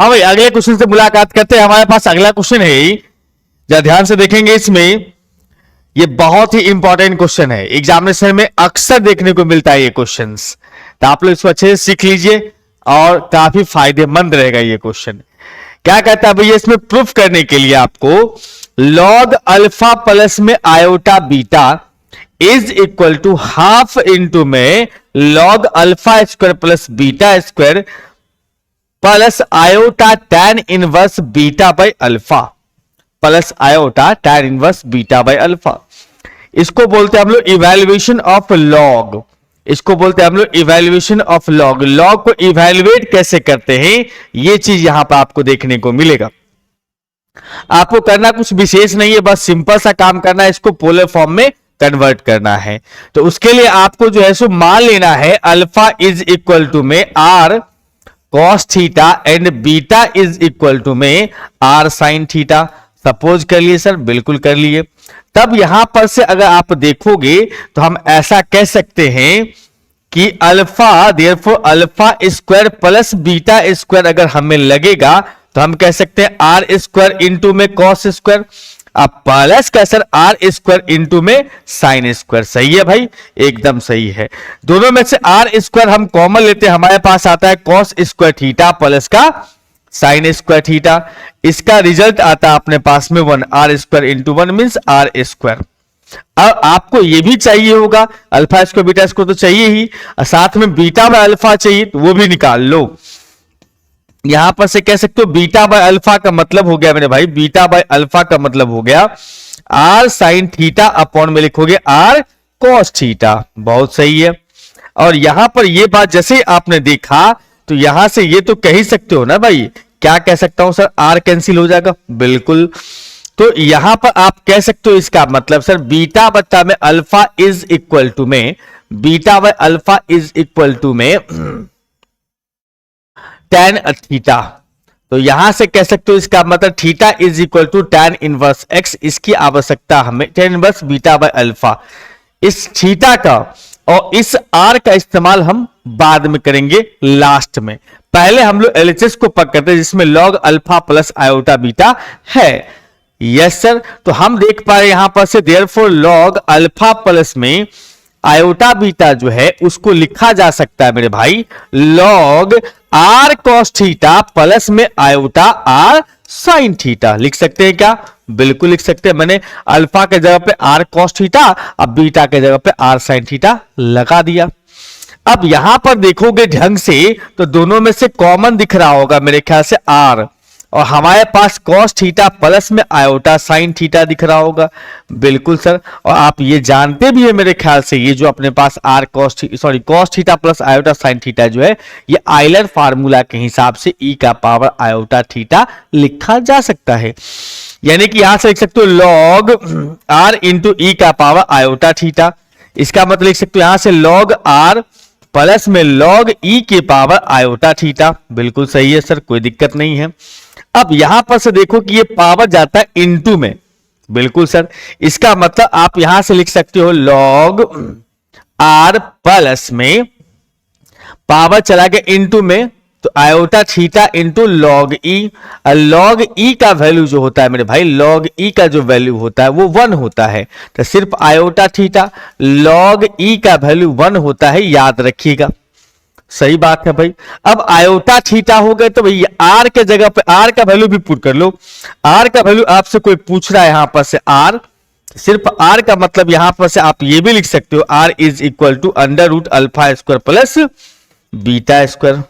हाँ भाई, अगले क्वेश्चन से मुलाकात करते हैं। हमारे पास अगला क्वेश्चन है, जरा ध्यान से देखेंगे इसमें। ये बहुत ही इंपॉर्टेंट क्वेश्चन है, एग्जामिनेशन में अक्सर देखने को मिलता है ये क्वेश्चंस, तो आप लोग इसको अच्छे से सीख लीजिए और काफी फायदेमंद रहेगा ये क्वेश्चन। क्या कहता है भैया, इसमें प्रूफ करने के लिए आपको लॉग अल्फा प्लस में iota beta is equal to half into में log alpha square plus beta square plus iota tan inverse beta by alpha plus iota tan inverse beta by alpha. इसको बोलते हैं हम लोग इवैल्यूएशन ऑफ लॉग, इसको बोलते हैं हम लोग इवैल्यूएशन ऑफ लॉग। लॉग को इवैल्यूएट कैसे करते हैं ये चीज यहां पर आपको देखने को मिलेगा। आपको करना कुछ विशेष नहीं है, बस सिंपल सा काम करना है, इसको पोलर फॉर्म में कन्वर्ट करना है। तो उसके लिए आपको जो है सो मान लेना है अल्फा इज इक्वल टू में r cos theta and beta is equal to में आर साइन थीटा। सपोज कर लिए सर, बिल्कुल कर लिए। तब यहां पर से अगर आप देखोगे तो हम ऐसा कह सकते हैं कि alpha, therefore alpha square plus beta square अगर हमें लगेगा तो हम कह सकते हैं आर स्क्वायर इंटू में कॉस स्क्वायर, अब प्लस का सर आर स्क्वायर इंटू में साइन स्क्वायर। सही है भाई, एकदम सही है। दोनों में से आर स्क्वायर हम कॉमन लेते हैं, हमारे पास आता है कॉस स्क्वायर थीटा प्लस का साइन स्क्वायर थीटा। इसका रिजल्ट आता है अपने पास में 1, r square into 1 means r square. अब आपको ये भी चाहिए होगा, अल्फा स्क्वायर बीटा स्क्वायर तो चाहिए ही, साथ में बीटा बाय अल्फा चाहिए, तो वो भी निकाल लो। यहां पर से कह सकते हो बीटा बाय अल्फा का मतलब हो गया मेरे भाई, बीटा बाय अल्फा का मतलब हो गया आर साइन थीटा अपॉन में लिखोगे आर कॉस थीटा। बहुत सही है। और यहां पर ये बात जैसे ही आपने देखा तो यहां से ये तो कह ही सकते हो ना भाई, क्या कह सकता हूं सर, आर कैंसिल हो जाएगा, बिल्कुल। तो यहां पर आप कह सकते हो इसका मतलब सर बीटा बट्टा में अल्फा इज इक्वल टू में, beta by alpha is equal to में टैन थीटा। तो यहां से कह सकते हो इसका मतलब theta is equal to tan inverse x, इसकी आवश्यकता हमें tan inverse beta by alpha. इस थीटा का और इस आर का इस्तेमाल हम बाद में करेंगे लास्ट में, पहले हम लोग एलएचएस को पकड़ते हैं जिसमें log alpha plus iota beta है। यस सर, तो हम देख पा रहे यहां पर से देयरफॉर लॉग अल्फा प्लस में आयोटा बीटा जो है उसको लिखा जा सकता है मेरे भाई log are cos theta plus में आयोटा आर साइन थीटा। लिख सकते हैं क्या, बिल्कुल लिख सकते हैं। मैंने अल्फा के जगह पे आर कॉस थीटा, अब बीटा के जगह पे आर साइन थीटा लगा दिया। अब यहां पर देखोगे ढंग से तो दोनों में से कॉमन दिख रहा होगा मेरे ख्याल से आर, और हमारे पास कॉस थीटा प्लस में आयोटा साइन थीटा दिख रहा होगा, बिल्कुल सर। और आप ये जानते भी है मेरे ख्याल से ये जो अपने पास r cos theta plus iota sine theta जो है ये आइलर फार्मूला के हिसाब से ई का पावर आयोटा थीटा लिखा जा सकता है। यानी कि यहां से लिख सकते हो लॉग आर इंटू ई का पावर आयोटा थीटा। इसका मतलब लिख सकते हो यहां से लॉग आर प्लस में लॉग ई के पावर आयोटा थीटा। बिल्कुल सही है सर, कोई दिक्कत नहीं है। अब यहां पर से देखो कि ये पावर जाता है इनटू में, बिल्कुल सर। इसका मतलब आप यहां से लिख सकते हो लॉग आर प्लस में पावर चला गया इनटू में, तो आयोटा थीटा इंटू लॉग ई। लॉग ई का वैल्यू जो होता है मेरे भाई, लॉग ई का जो वैल्यू होता है वो 1 होता है, तो सिर्फ आयोटा थीटा, लॉग ई का वैल्यू 1 होता है, याद रखिएगा। सही बात है भाई। अब आयोटा थीटा हो गए तो भाई आर के जगह पे आर का वैल्यू भी पुट कर लो। आर का वैल्यू आपसे कोई पूछ रहा है यहां पर से आर, सिर्फ आर का मतलब यहां पर से आप ये भी लिख सकते हो r is equal to under root alpha square plus beta square,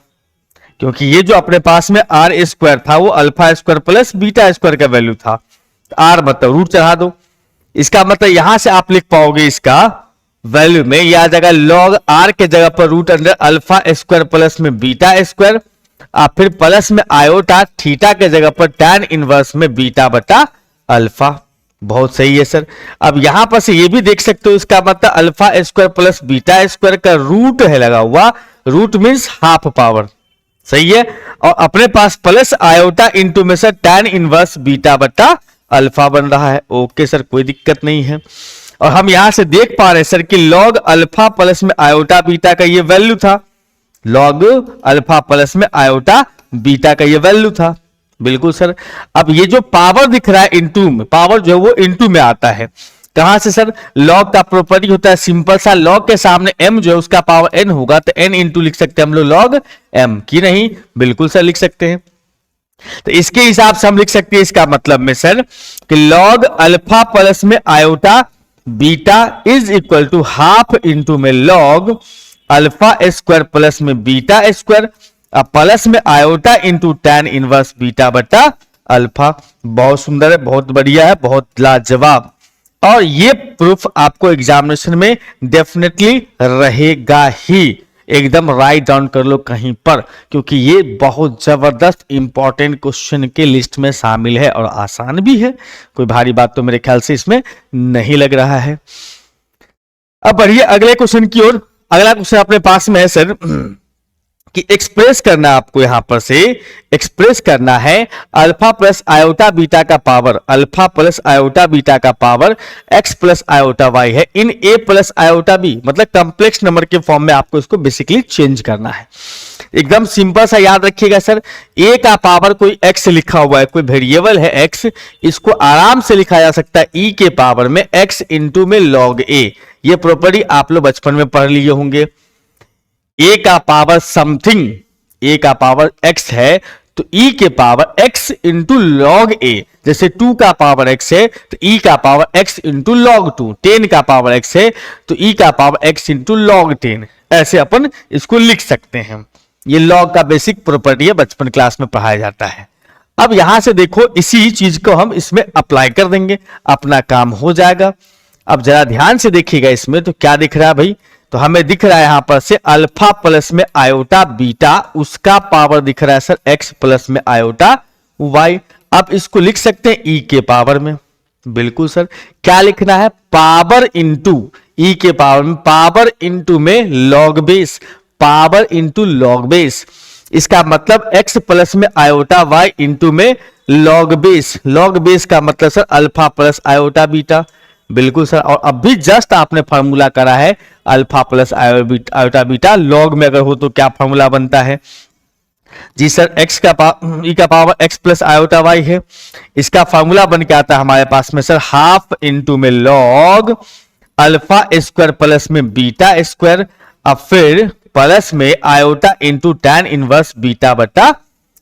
क्योंकि ये जो अपने पास में आर स्क्वायर था वो alpha square plus beta square का वैल्यू था। आर मतलब रूट चढ़ा दो, इसका मतलब यहां से आप लिख पाओगे इसका वैल्यू में यह आ जाएगा लॉग आर के जगह पर root under alpha square plus में बीटा स्क्वायर, आप फिर प्लस में आयोटा थीटा के जगह पर टैन इनवर्स में बीटा बटा अल्फा। बहुत सही है सर। अब यहां पर से ये भी देख सकते हो इसका मतलब alpha square plus beta square का रूट है लगा हुआ, रूट मीन्स हाफ पावर, सही है। और अपने पास प्लस आयोटा इंटू में से टैन इनवर्स बीटा बटा अल्फा बन रहा है। ओके सर, कोई दिक्कत नहीं है। और हम यहां से देख पा रहे हैं सर कि लॉग अल्फा प्लस में आयोटा बीटा का ये वैल्यू था, लॉग अल्फा प्लस में आयोटा बीटा का ये वैल्यू था। बिल्कुल सर। अब ये जो पावर दिख रहा है इनटू में, पावर जो है वो इनटू में आता है कहां से सर? लॉग का प्रॉपर्टी होता है सिंपल सा, लॉग के सामने m जो है उसका पावर n होगा तो n इंटू लिख सकते हैं हम लोग लॉग m की नहीं? बिल्कुल सर लिख सकते हैं। तो इसके हिसाब से हम लिख सकते हैं इसका मतलब में सर कि लॉग अल्फा प्लस में iota beta is equal to half into में लॉग अल्फा स्क्वायर प्लस में बीटा स्क्वायर अब प्लस में iota into tan inverse beta बटा अल्फा। बहुत सुंदर है, बहुत बढ़िया है, बहुत लाजवाब। और ये प्रूफ आपको एग्जामिनेशन में डेफिनेटली रहेगा ही। एकदम राइट डाउन कर लो कहीं पर, क्योंकि ये बहुत जबरदस्त इंपॉर्टेंट क्वेश्चन के लिस्ट में शामिल है और आसान भी है। कोई भारी बात तो मेरे ख्याल से इसमें नहीं लग रहा है। अब बढ़िए अगले क्वेश्चन की ओर। अगला क्वेश्चन अपने पास में है सर कि एक्सप्रेस करना है आपको, यहां पर से एक्सप्रेस करना है अल्फा प्लस आयोटा बीटा का power, alpha plus iota beta का power x plus iota y है इन a प्लस आयोटा b, मतलब कॉम्प्लेक्स नंबर के फॉर्म में आपको इसको बेसिकली चेंज करना है। एकदम सिंपल सा याद रखिएगा सर, a का पावर कोई x लिखा हुआ है, कोई वेरिएबल है x, इसको आराम से लिखा जा सकता है e के पावर में x इंटू में log a। ये प्रॉपर्टी आप लोग बचपन में पढ़ लिए होंगे। a का पावर समथिंग, a का पावर x है तो e के power x into log a, जैसे 2 का पावर x है तो e का पावर x इंटू लॉग 2, 10 का पावर x है तो e का पावर x इंटू लॉग 10, ऐसे अपन इसको लिख सकते हैं। ये लॉग का बेसिक प्रॉपर्टी है, बचपन क्लास में पढ़ाया जाता है। अब यहां से देखो इसी चीज को हम इसमें अप्लाई कर देंगे, अपना काम हो जाएगा। अब जरा ध्यान से देखिएगा इसमें तो क्या दिख रहा है भाई, तो हमें दिख रहा है यहां पर से अल्फा प्लस में आयोटा बीटा, उसका पावर दिख रहा है सर x प्लस में आयोटा y। अब इसको लिख सकते हैं e के पावर में। बिल्कुल सर, क्या लिखना है? पावर इंटू e के पावर में, पावर इंटू में log base, power into log base. इसका मतलब x प्लस में आयोटा y इंटू में लॉग बेस, लॉग बेस का मतलब sir alpha plus iota beta. बिल्कुल सर, और अब भी जस्ट आपने फार्मूला करा है alpha plus iota beta, log में अगर हो तो क्या फार्मूला बनता है जी सर? x का e का power x plus iota y है, इसका फार्मूला बन के आता है हमारे पास में सर हाफ इंटू में लॉग अल्फा स्क्वायर प्लस में बीटा स्क्वायर, अब फिर प्लस में iota into tan inverse beta बटा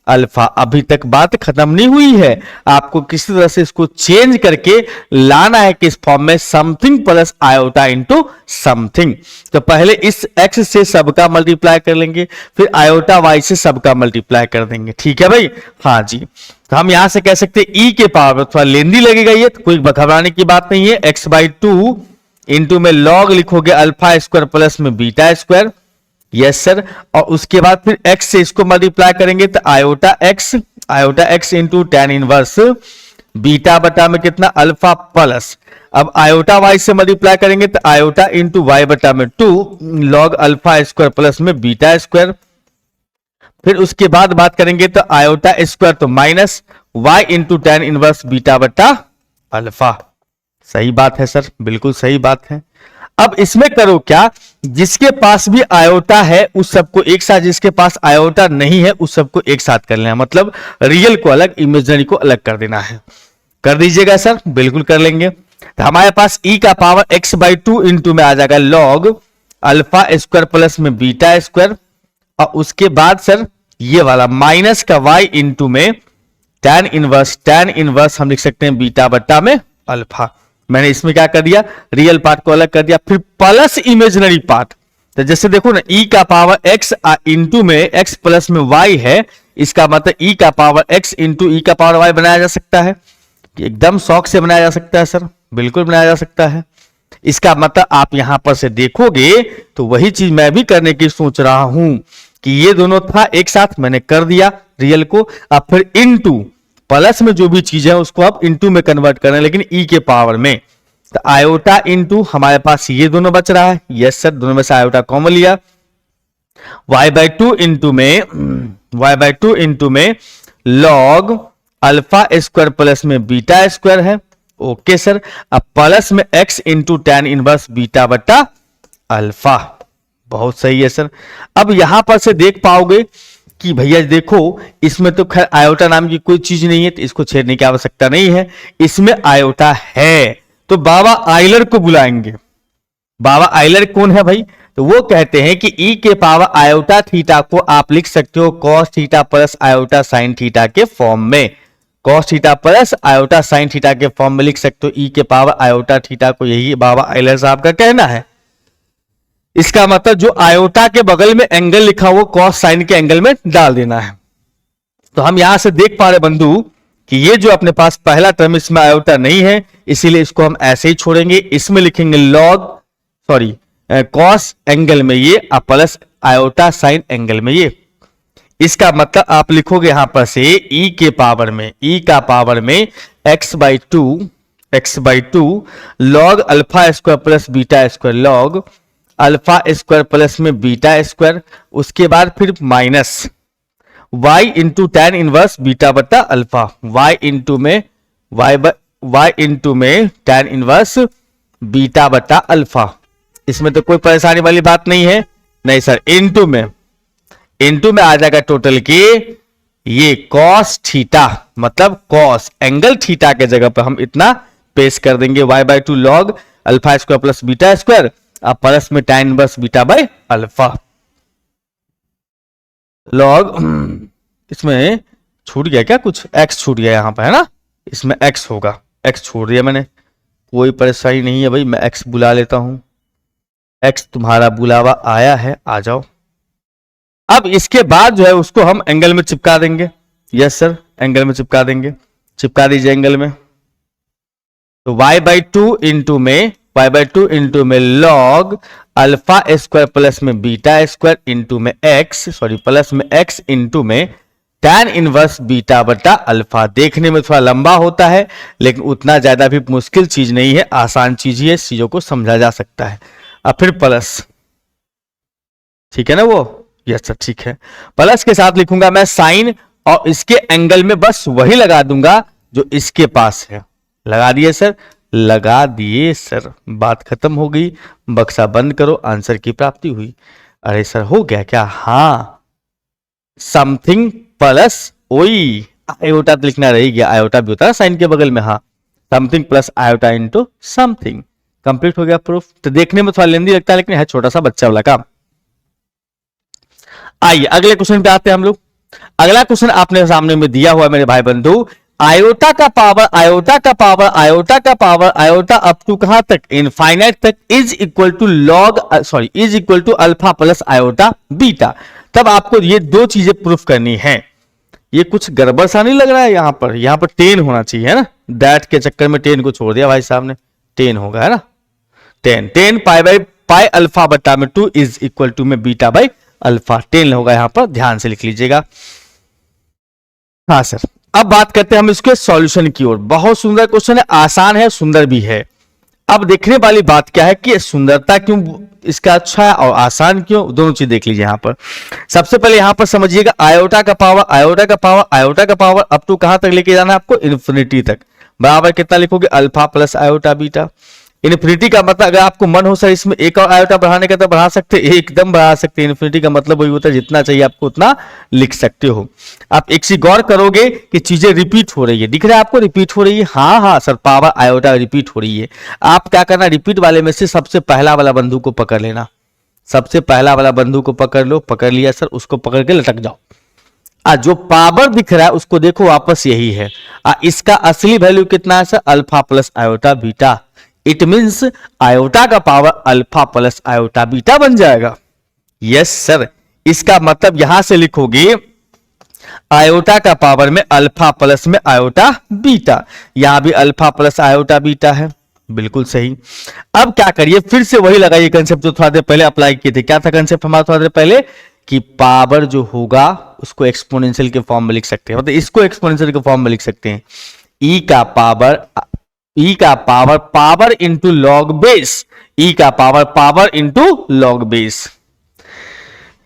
अल्फा। अभी तक बात खत्म नहीं हुई है, आपको किसी तरह से इसको चेंज करके लाना है किस फॉर्म में? Something plus iota into something. तो पहले इस x से सबका मल्टीप्लाई कर लेंगे, फिर आयोटा y से सबका मल्टीप्लाई कर देंगे। ठीक है भाई? हाँ जी। तो हम यहां से कह सकते हैं e के पावर, थोड़ा लेंदी लगेगा ये, तो कोई घबराने की बात नहीं है। x/2 इंटू में लॉग लिखोगे अल्फा स्क्वायर प्लस में बीटा स्क्वायर, यस सर, और उसके बाद फिर x से इसको मल्टीप्लाई करेंगे तो iota x into tan inverse beta बटा में कितना? अल्फा प्लस, अब आयोटा y से मल्टीप्लाई करेंगे तो आयोटा इंटू y बटा में 2 लॉग अल्फा स्क्वायर प्लस में बीटा स्क्वायर। फिर उसके बाद बात करेंगे तो आयोटा स्क्वायर तो minus y into tan inverse beta बटा अल्फा। सही बात है सर, बिल्कुल सही बात है। अब इसमें करो क्या, जिसके पास भी आयोटा है उस सबको एक साथ, जिसके पास आयोटा नहीं है उस सबको एक साथ कर लेना, मतलब रियल को अलग, इमेजिनरी को अलग कर देना है। कर दीजिएगा सर, बिल्कुल कर लेंगे। तो हमारे पास e का पावर x/2 इंटू में आ जाएगा लॉग अल्फा स्क्वायर प्लस में बीटा स्क्वायर, और उसके बाद सर ये वाला माइनस का y इंटू में tan इनवर्स हम लिख सकते हैं बीटा बट्टा में अल्फा। मैंने इसमें क्या कर दिया? रियल पार्ट को अलग कर दिया, फिर प्लस इमेजिनरी पार्ट। तो जैसे देखो ना, e का पावर x इंटू में x प्लस में y है, इसका मतलब e का पावर x इंटू e का पावर y बनाया जा सकता है। एकदम शौक से बनाया जा सकता है सर, बिल्कुल बनाया जा सकता है। इसका मतलब आप यहां पर से देखोगे तो वही चीज मैं भी करने की सोच रहा हूं कि ये दोनों था एक साथ, मैंने कर दिया रियल को, अब फिर इनटू प्लस में जो भी चीज है उसको आप इनटू में कन्वर्ट करना है, लेकिन ई के पावर में। तो आयोटा इनटू हमारे पास ये दोनों बच रहा है, यस सर, दोनों में से आयोटा कॉमन लिया। y/2 इंटू में लॉग अल्फा स्क्वायर प्लस में बीटा स्क्वायर है, ओके सर। अब प्लस में x into tan inverse beta बटा अल्फा। बहुत सही है सर। अब यहां पर से देख पाओगे कि भैया देखो इसमें तो खैर आयोटा नाम की कोई चीज नहीं है, तो इसको छेड़ने की आवश्यकता नहीं है, इसमें आयोटा है, तो बाबा आइलर को बुलाएंगे। बाबा आइलर कौन है भाई? तो वो कहते हैं कि ई के पावर आयोटा थीटा को आप लिख सकते हो cos theta plus iota sine theta के फॉर्म में, cos theta plus iota sine theta के फॉर्म में लिख सकते हो ई के पावर आयोटा थीटा को, यही बाबा आइलर साहब का कहना है। इसका मतलब जो आयोटा के बगल में एंगल लिखा हुआ कॉस साइन के एंगल में डाल देना है। तो हम यहां से देख पा रहे बंधु कि ये जो अपने पास पहला टर्म इसमें आयोटा नहीं है, इसीलिए इसको हम ऐसे ही छोड़ेंगे। इसमें लिखेंगे लॉग सॉरी कॉस एंगल में ये प्लस आयोटा साइन एंगल में ये। इसका मतलब आप लिखोगे यहां पर से ई के पावर में, ई का पावर में x/2 log alpha square plus beta square, log alpha square plus में बीटा स्क्वायर, उसके बाद फिर minus y into tan inverse beta बटा अल्फा, y इंटू में टेन इनवर्स बीटा बटा अल्फा। इसमें तो कोई परेशानी वाली बात नहीं है, नहीं सर, इंटू में आ जाएगा टोटल के ये कॉस थीटा, मतलब कॉस एंगल थीटा के जगह पर हम इतना पेश कर देंगे y/2 log alpha square plus beta square अब प्लस में tan inverse beta by alpha. Log इसमें छूट गया क्या कुछ, x छूट गया यहां पर है ना, इसमें x होगा, x छोड़ दिया मैंने, कोई परेशानी नहीं है भाई, मैं x बुला लेता हूं, x तुम्हारा बुलावा आया है, आ जाओ। अब इसके बाद जो है उसको हम एंगल में चिपका देंगे। यस सर, एंगल में चिपका देंगे, चिपका दीजिए एंगल में। तो y/2 इंटू में लॉग अल्फा स्क्वायर प्लस में बीटा स्क्वायर इंटू में x सॉरी प्लस में x इंटू में tan इनवर्स बीटा बटा अल्फा। देखने में थोड़ा लंबा होता है लेकिन उतना ज्यादा भी मुश्किल चीज नहीं है, आसान चीज ही है, इस चीजों को समझा जा सकता है। अब फिर प्लस, ठीक है ना वो, यस सर ठीक है। प्लस के साथ लिखूंगा मैं साइन और इसके एंगल में बस वही लगा दूंगा जो इसके पास है। लगा दिए सर, लगा दिए सर, बात खत्म हो गई, बक्सा बंद करो, आंसर की प्राप्ति हुई। अरे सर हो गया क्या? हाँ, समथिंग प्लस ओई आयोटा तो लिखना रह गया, आयोटा भी होता है साइन के बगल में, हाँ, something plus iota into something, complete हो गया प्रूफ। तो देखने में थोड़ा लेंदी लगता है लेकिन है छोटा सा बच्चा वाला काम। आइए अगले क्वेश्चन पे आते हैं हम लोग। अगला क्वेश्चन आपने सामने में दिया हुआ है मेरे भाई बंधु, आयोटा का पावर आयोटा अप टू कहां तक, इनफाइनाइट तक, is equal to alpha plus iota beta. तब आपको ये दो चीजें प्रूफ करनी है। ये कुछ गड़बड़ सा नहीं लग रहा है? यहाँ पर 10 होना चाहिए है ना, दैट के चक्कर में 10 को छोड़ दिया भाई साहब ने, 10 होगा है ना, 10 पाई अल्फा बटा में 2 इज इक्वल टू में बीटा बाई अल्फा, 10 होगा यहाँ पर, ध्यान से लिख लीजिएगा। हाँ सर, अब बात करते हैं हम इसके सॉल्यूशन की ओर। बहुत सुंदर क्वेश्चन है, आसान है, सुंदर भी है। अब देखने वाली बात क्या है कि सुंदरता क्यों इसका अच्छा है और आसान क्यों, दोनों चीज देख लीजिए। यहाँ पर सबसे पहले यहाँ पर समझिएगा आयोटा का पावर अप टू कहां तक लेके जाना है आपको, इन्फिनिटी तक, बराबर कितना लिखोगे, alpha plus iota beta. Infinity का मतलब अगर आपको मन हो सर इसमें एक और आयोटा बढ़ाने का तो बढ़ा सकते, एकदम बढ़ा सकते। इन्फिनिटी का मतलब वही होता है जितना चाहिए आपको उतना लिख सकते हो। आप एक चीज गौर करोगे कि चीजें रिपीट हो रही है, दिख रहा है आपको रिपीट हो रही है, हाँ सर पावर आयोटा रिपीट हो रही है। आप क्या करना, रिपीट वाले में से सबसे पहला वाला बंधु को पकड़ लेना, सबसे पहला वाला बंधु को पकड़ लो, पकड़ लिया सर, उसको पकड़ के लटक जाओ। जो पावर दिख रहा है उसको देखो वापस यही है, इसका असली वैल्यू कितना है sir, alpha plus iota beta. It means iota का power alpha plus iota beta बन जाएगा। यस सर, इसका मतलब यहां से लिखोगे आयोटा का पावर में अल्फा प्लस में आयोटा बीटा, यहां भी अल्फा प्लस आयोटा बीटा है, बिल्कुल सही। अब क्या करिए, फिर से वही लगाइए कंसेप्ट जो थोड़ा देर पहले अप्लाई किए थे। क्या था कंसेप्ट हमारा थोड़ा देर पहले, कि पावर जो होगा उसको एक्सपोनेंशियल के फॉर्म में लिख सकते हैं, मतलब इसको एक्सपोनेंशियल के फॉर्म में लिख सकते हैं, ई का पावर इंटू लॉग बेस, ई का पावर इंटू लॉग बेस।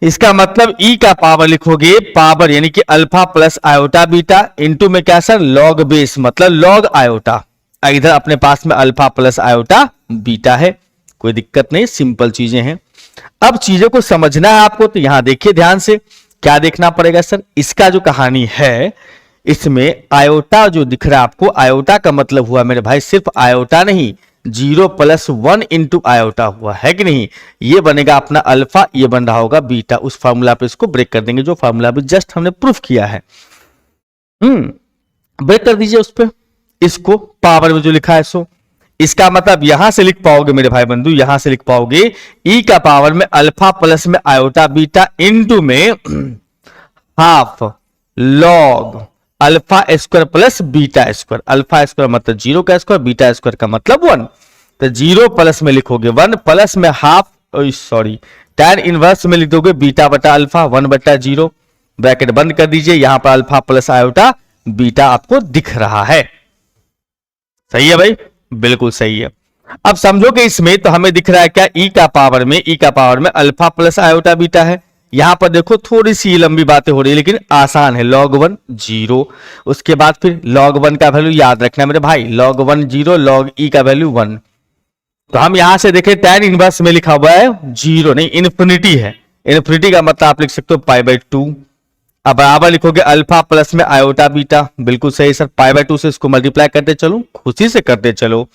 इसका मतलब ई का पावर लिखोगे, पावर यानी कि alpha plus iota beta into में क्या सर, लॉग बेस मतलब लॉग आयोटा। इधर अपने पास में अल्फा प्लस आयोटा बीटा है, कोई दिक्कत नहीं, सिंपल चीजें हैं। अब चीजों को समझना है आपको, तो यहां देखिए ध्यान से, क्या देखना पड़ेगा सर, इसका जो कहानी है इसमें आयोटा जो दिख रहा है आपको, आयोटा का मतलब हुआ मेरे भाई सिर्फ आयोटा नहीं, 0+1 इंटू आयोटा हुआ है कि नहीं, ये बनेगा अपना अल्फा, ये बन रहा होगा बीटा। उस फार्मूला पे इसको ब्रेक कर देंगे जो फार्मूला भी जस्ट हमने प्रूफ किया है। ब्रेक कर दीजिए उस पे, इसको पावर में जो लिखा है सो, इसका मतलब यहां से लिख पाओगे मेरे भाई बंधु, यहां से लिख पाओगे ई का पावर में अल्फा प्लस में आयोटा बीटा इंटू में half log alpha square plus beta square. Alpha square मतलब 0 का स्क्वायर, बीटा स्क्वायर का मतलब 1, तो 0 प्लस में लिखोगे 1 प्लस में हाफ, सॉरी tan इनवर्स में लिख दोगे बीटा बटा अल्फा 1/0, ब्रैकेट बंद कर दीजिए, यहां पर अल्फा प्लस आयोटा बीटा आपको दिख रहा है। सही है भाई, बिल्कुल सही है। अब समझो कि इसमें तो हमें दिख रहा है क्या, ई का पावर में अल्फा प्लस आयोटा बीटा है। यहां पर देखो थोड़ी सी लंबी बातें हो रही है लेकिन आसान है, log 1 0, उसके बाद फिर log 1 का वैल्यू याद रखना मेरे भाई, log 1 0, log ई का वैल्यू 1। तो हम यहां से देखें tan इनवर्स में लिखा हुआ है 0 नहीं, इन्फिनिटी है, इन्फिनिटी का मतलब आप लिख सकते हो π/2। अब बराबर लिखोगे अल्फा प्लस में आयोटा बीटा, बिल्कुल सही सर, π/2 से इसको मल्टीप्लाई करते चलो, खुशी से करते चलो।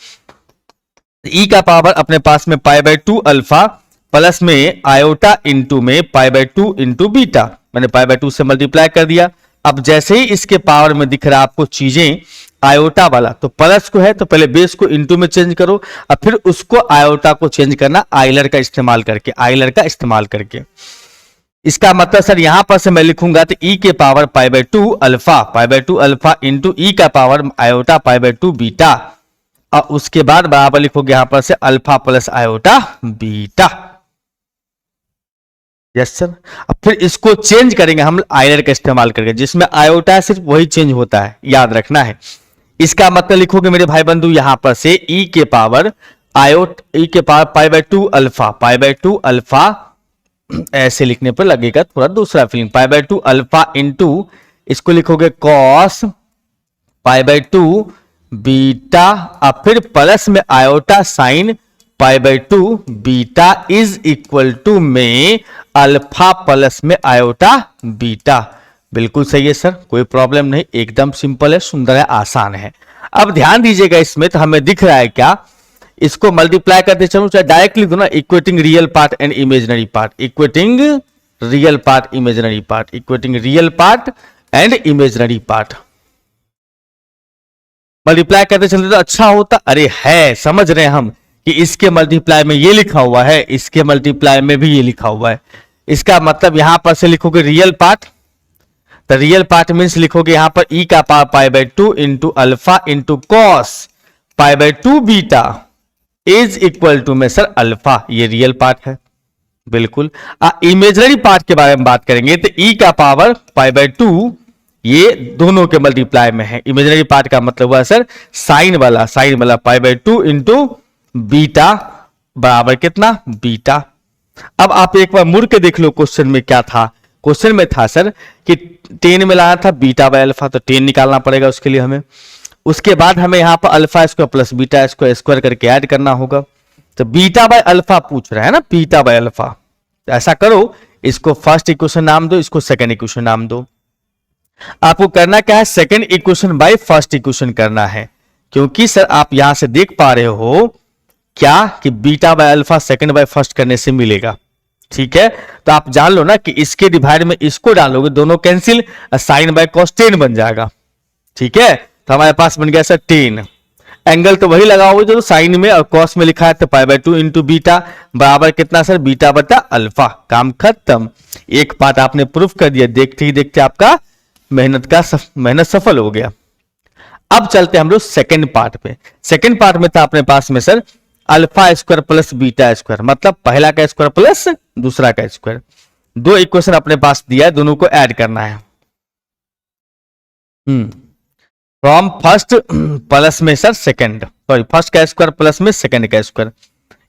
ई का पावर अपने पास में π/2 अल्फा प्लस में आयोटा इंटू में π/2 इंटू बीटा, मैंने π/2 से मल्टीप्लाई कर दिया। अब जैसे ही इसके पावर में दिख रहा है आपको चीजें आयोटा वाला, तो प्लस को है तो पहले बेस को इंटू में चेंज करो, और फिर उसको आयोटा को चेंज करना आइलर का इस्तेमाल करके, आइलर का इस्तेमाल करके। इसका मतलब सर यहां पर से मैं लिखूंगा तो ई के पावर π/2 अल्फा इंटू ई का पावर आयोटा π/2 बीटा, और उसके बाद बराबर लिखोगे यहां पर से alpha plus iota beta. Yes sir. अब फिर इसको चेंज करेंगे हम आइलर का इस्तेमाल करके, जिसमें आयोटा सिर्फ वही चेंज होता है, याद रखना है। इसका मतलब लिखोगे मेरे भाई बंधु यहां पर से ई के पावर π/2 अल्फा, ऐसे लिखने पर लगेगा थोड़ा दूसरा फीलिंग, π/2 अल्फा इंटू इसको लिखोगे कॉस π/2 बीटा, और फिर प्लस में iota sine π/2 beta is equal to में अल्फा प्लस में आयोटा बीटा। बिल्कुल सही है सर, कोई प्रॉब्लम नहीं, एकदम सिंपल है, सुंदर है, आसान है। अब ध्यान दीजिएगा इसमें तो हमें दिख रहा है क्या, इसको मल्टीप्लाई करते चलो, चाहे डायरेक्टली दो ना, equating real part and imaginary part, equating real part imaginary part, equating real part and imaginary part, multiply करते चलते तो अच्छा होता। अरे है, समझ रहे हैं हम कि इसके मल्टीप्लाई में ये लिखा हुआ है, इसके मल्टीप्लाई में भी ये लिखा हुआ है, इसका मतलब यहां पर से लिखोगे रियल पार्ट, तो रियल पार्ट मीन्स लिखोगे यहां पर ई का power π/2 into alpha into cos π/2 beta is equal to में सर अल्फा, ये रियल पार्ट है बिल्कुल। इमेजिनरी पार्ट के बारे में बात करेंगे तो ई का पावर π/2 ये दोनों के मल्टीप्लाई में है, इमेजिनरी पार्ट का मतलब हुआ सर साइन वाला π/2 इंटू बीटा बराबर कितना बीटा। अब आप एक बार मुड़ के देख लो क्वेश्चन में क्या था, क्वेश्चन में था सर कि 10 में लाना था बीटा बाय अल्फा, तो 10 निकालना पड़ेगा उसके लिए हमें, उसके बाद हमें यहां पर alpha square plus beta square square करके ऐड करना होगा, तो बीटा बाय अल्फा पूछ रहा है ना, बीटा बाय अल्फा, तो ऐसा करो इसको फर्स्ट इक्वेशन नाम दो, इसको सेकंड इक्वेशन नाम दो। आपको करना क्या है, second equation by first equation करना है, क्योंकि सर आप यहां से देख पा रहे हो क्या कि beta by alpha second by first करने से मिलेगा, ठीक है। तो आप जान लो ना कि इसके डिवाइड में इसको डालोगे, दोनों कैंसिल, साइन बाय कॉस 10 बन जाएगा, ठीक है। तो हमारे पास बन गया सर 10, एंगल तो वही लगाओगे जो साइन में और कॉस में लिखा है, तो π/2 इंटू बीटा बराबर कितना सर बीटा बटा अल्फा, काम खत्म। एक पार्ट आपने प्रूफ कर दिया, देखते ही देखते आपका मेहनत सफल हो गया। अब चलते हम लोग सेकंड पार्ट पे। सेकंड पार्ट में था अपने पास में sir alpha square plus beta square, मतलब पहला का स्क्वायर प्लस दूसरा का स्क्वायर, दो इक्वेशन अपने पास दिया है, दोनों को ऐड करना है। फ्रॉम फर्स्ट प्लस में सर सेकंड, सॉरी फर्स्ट का स्क्वायर प्लस में सेकंड का स्क्वायर,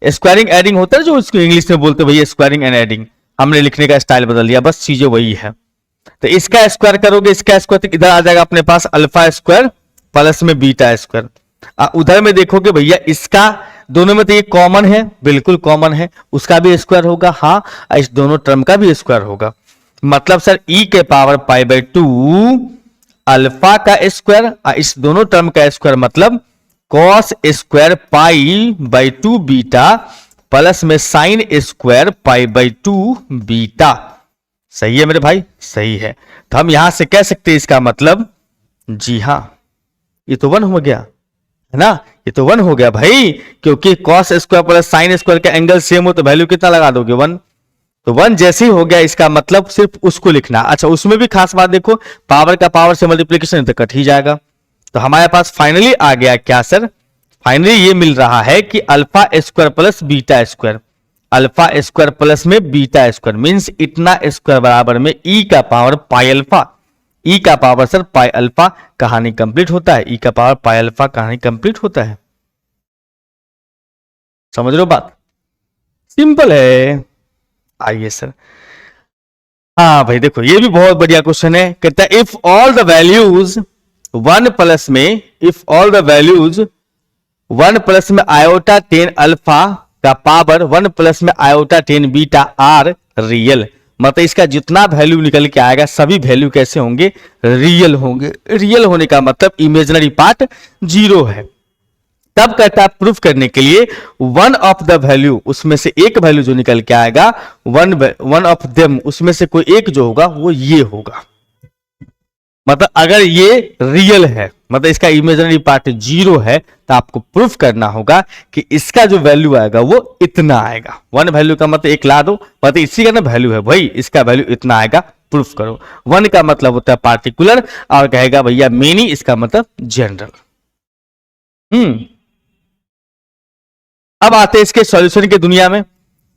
स्क्वायरिंग एडिंग होता है जो इसको इंग्लिश में बोलते हैं भैया स्क्वायरिंग एंड एडिंग, हमने लिखने का स्टाइल बदल दिया, बस चीजें वही है। तो इसका स्क्वायर करोगे, इसका स्क्वायर तो इधर आ जाएगा अपने पास अल्फा स्क्वायर प्लस में बीटा स्क्वायर, उधर में देखोगे भैया इसका दोनों में तो ये कॉमन है, बिल्कुल कॉमन है, उसका भी स्क्वायर होगा, हाँ इस दोनों टर्म का भी स्क्वायर होगा। मतलब सर e के पावर पाई बाई 2 अल्फा का स्क्वायर, इस दोनों टर्म का स्क्वायर मतलब cos square pi by 2 beta plus में sine square pi by 2 beta. सही है मेरे भाई, सही है। तो हम यहां से कह सकते हैं इसका मतलब, जी हां, ये तो 1 हो गया है ना, ये तो 1 हो गया भाई, क्योंकि cos square plus sine square का एंगल सेम हो तो वैल्यू कितना लगा दोगे 1। तो 1 जैसे ही हो गया, इसका मतलब सिर्फ उसको लिखना। अच्छा, उसमें भी खास बात देखो, पावर का पावर से मल्टीप्लीकेशन तो कट ही जाएगा। तो हमारे पास फाइनली आ गया क्या सर, फाइनली ये मिल रहा है कि alpha square plus beta square, alpha square plus में बीटा स्क्वायर मींस इतना स्क्वायर बराबर में ई का पावर पाई अल्फा, ई का पावर सर पाई अल्फा। कहानी कंप्लीट होता है, ई का पावर पाई अल्फा, कहानी कंप्लीट होता है। समझ रहे हो बात, सिंपल है। आइए सर, हाँ भाई देखो, ये भी बहुत बढ़िया क्वेश्चन है। कहता है if all the values 1 plus में, if all the values 1 plus में आयोटा 10 अल्फा का पावर 1 प्लस में आयोटा 10 बीटा आर रियल, मतलब इसका जितना वैल्यू निकल के आएगा सभी वैल्यू कैसे होंगे, रियल होंगे। रियल होने का मतलब इमेजिनरी पार्ट 0 है। तब कहता है प्रूफ करने के लिए वन ऑफ द वैल्यू, उसमें से एक वैल्यू जो निकल के आएगा, वन ऑफ देम, उसमें से कोई एक जो होगा वो ये होगा। मतलब अगर ये रियल है, मतलब इसका इमेजिनरी पार्ट 0 है, तो आपको प्रूफ करना होगा कि इसका जो वैल्यू आएगा वो इतना आएगा। 1 वैल्यू का मतलब एक ला दो, मतलब इसी का ना वैल्यू है भाई, इसका वैल्यू इतना आएगा, प्रूफ करो। 1 का मतलब होता है पार्टिकुलर, और कहेगा भैया मेनी, इसका मतलब जनरल। अब आते हैं इसके सॉल्यूशन की दुनिया में।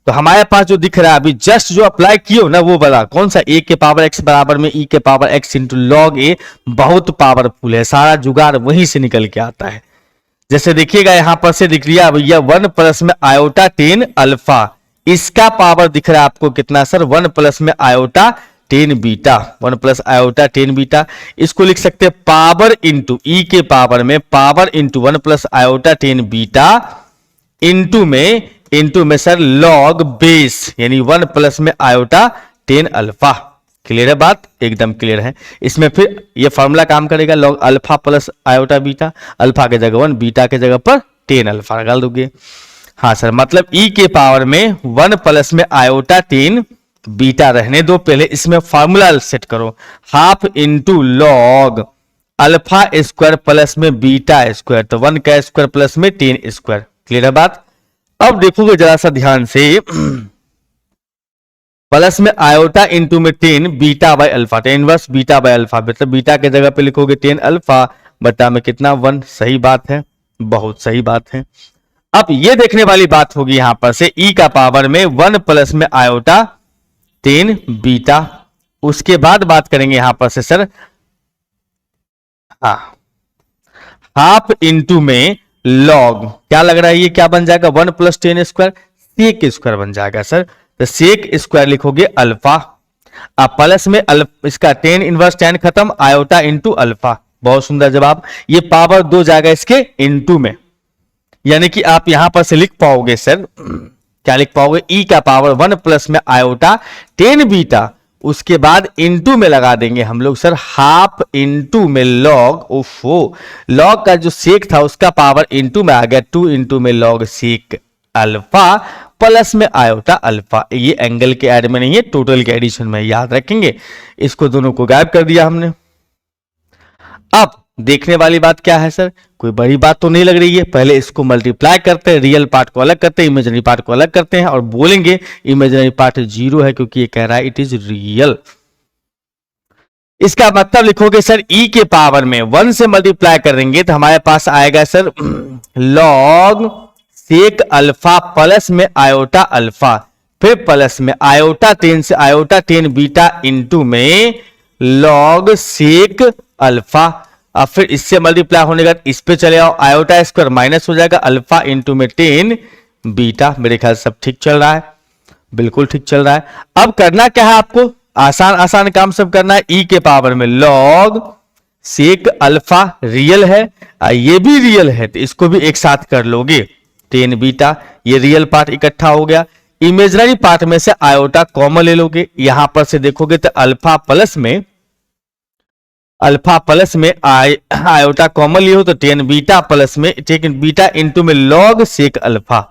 तो हमारे पास जो दिख रहा है अभी जस्ट जो अप्लाई किए हो ना, वो वाला कौन सा, ए के पावर एक्स बराबर में ई के पावर एक्स इंटू लॉग ए, बहुत पावरफुल है, सारा जुगाड़ वहीं से निकल के आता है। जैसे देखिएगा यहां पर से दिख रहा है भैया 1 प्लस में आयोटा 10 अल्फा, इसका पावर दिख रहा है आपको कितना सर, 1 प्लस में iota 10 beta, 1 plus iota 10 beta. इसको लिख सकते हैं पावर इंटू ई के पावर में power into 1 plus iota 10 beta into में सर लॉग बेस, यानी 1 प्लस में आयोटा 10 अल्फा। क्लियर है बात, एकदम क्लियर है। इसमें फिर ये फॉर्मूला काम करेगा, log alpha plus iota beta, alpha के जगह 1, बीटा के जगह पर 10 अल्फा डाल दोगे। हाँ सर, मतलब ई के पावर में 1 प्लस में आयोटा 10 बीटा रहने दो, पहले इसमें फॉर्मूला सेट करो, half into log alpha square plus में बीटा स्क्वायर, तो 1 का स्क्वायर प्लस में 10 स्क्वायर। क्लियर है बात। अब देखोगे जरा सा ध्यान से, प्लस में आयोटा इंटू में 10 बीटा बाय अल्फा, तो इनवर्स बीटा बाय अल्फा, मतलब बीटा के जगह पे लिखोगे 10 अल्फा बटा में कितना 1। सही बात है, बहुत सही बात है। अब ये देखने वाली बात होगी यहां पर से ई का पावर में 1 प्लस में आयोटा 10 बीटा, उसके बाद बात करेंगे यहां पर से सर, हाँ, हाफ इंटू में लॉग, क्या लग रहा है ये क्या बन जाएगा, 1 प्लस 10 स्क्वायर, सेक स्क्वायर बन जाएगा सर, तो सेक स्क्वायर लिखोगे अल्फा, अब प्लस में इसका 10 इनवर्स 10 खत्म, आयोटा इंटू अल्फा। बहुत सुंदर जवाब। ये पावर 2 जाएगा इसके इंटू में, यानी कि आप यहां पर से लिख पाओगे सर, क्या लिख पाओगे, ई का पावर 1 प्लस में आयोटा 10 बीटा, उसके बाद इंटू में लगा देंगे हम लोग सर हाफ इंटू में लॉग, ओफो, लॉग का जो सेक था उसका पावर इंटू में आ गया, 2 इंटू में लॉग सेक अल्फा प्लस में आयोटा अल्फा। ये एंगल के ऐड में नहीं है, टोटल के एडिशन में, याद रखेंगे। इसको दोनों को गायब कर दिया हमने। अब देखने वाली बात क्या है सर, कोई बड़ी बात तो नहीं लग रही है। पहले इसको मल्टीप्लाई करते हैं, रियल पार्ट को अलग करते हैं, इमेजिनरी पार्ट को अलग करते हैं, और बोलेंगे इमेजिनरी पार्ट 0 है क्योंकि ये कह रहा है इट इज रियल। इसका मतलब लिखोगे सर ई के पावर में 1 से मल्टीप्लाई करेंगे तो हमारे पास आएगा sir log sec alpha plus में आयोटा अल्फा, फिर प्लस में आयोटा 10 से आयोटा 10 बीटा इंटू में लॉग सेक अल्फा। अब फिर इससे मल्टीप्लाई होने का इस पे चले आओ, आयोटा स्क्वायर माइनस हो जाएगा, अल्फा इंटू में 10 बीटा। मेरे ख्याल सब ठीक चल रहा है, बिल्कुल ठीक चल रहा है। अब करना क्या है आपको, आसान आसान काम सब करना है। ई के पावर में लॉग सेक अल्फा रियल है, ये भी रियल है, तो इसको भी एक साथ कर लोगे 10 बीटा, ये रियल पार्ट इकट्ठा हो गया, इमेजनरी पार्ट में से आयोटा कॉमन ले लोगे, यहां पर से देखोगे तो अल्फा प्लस में आयोटा कॉमन लियो तो टेन बीटा प्लस में टेन बीटा इंटू में लॉग सेक अल्फा।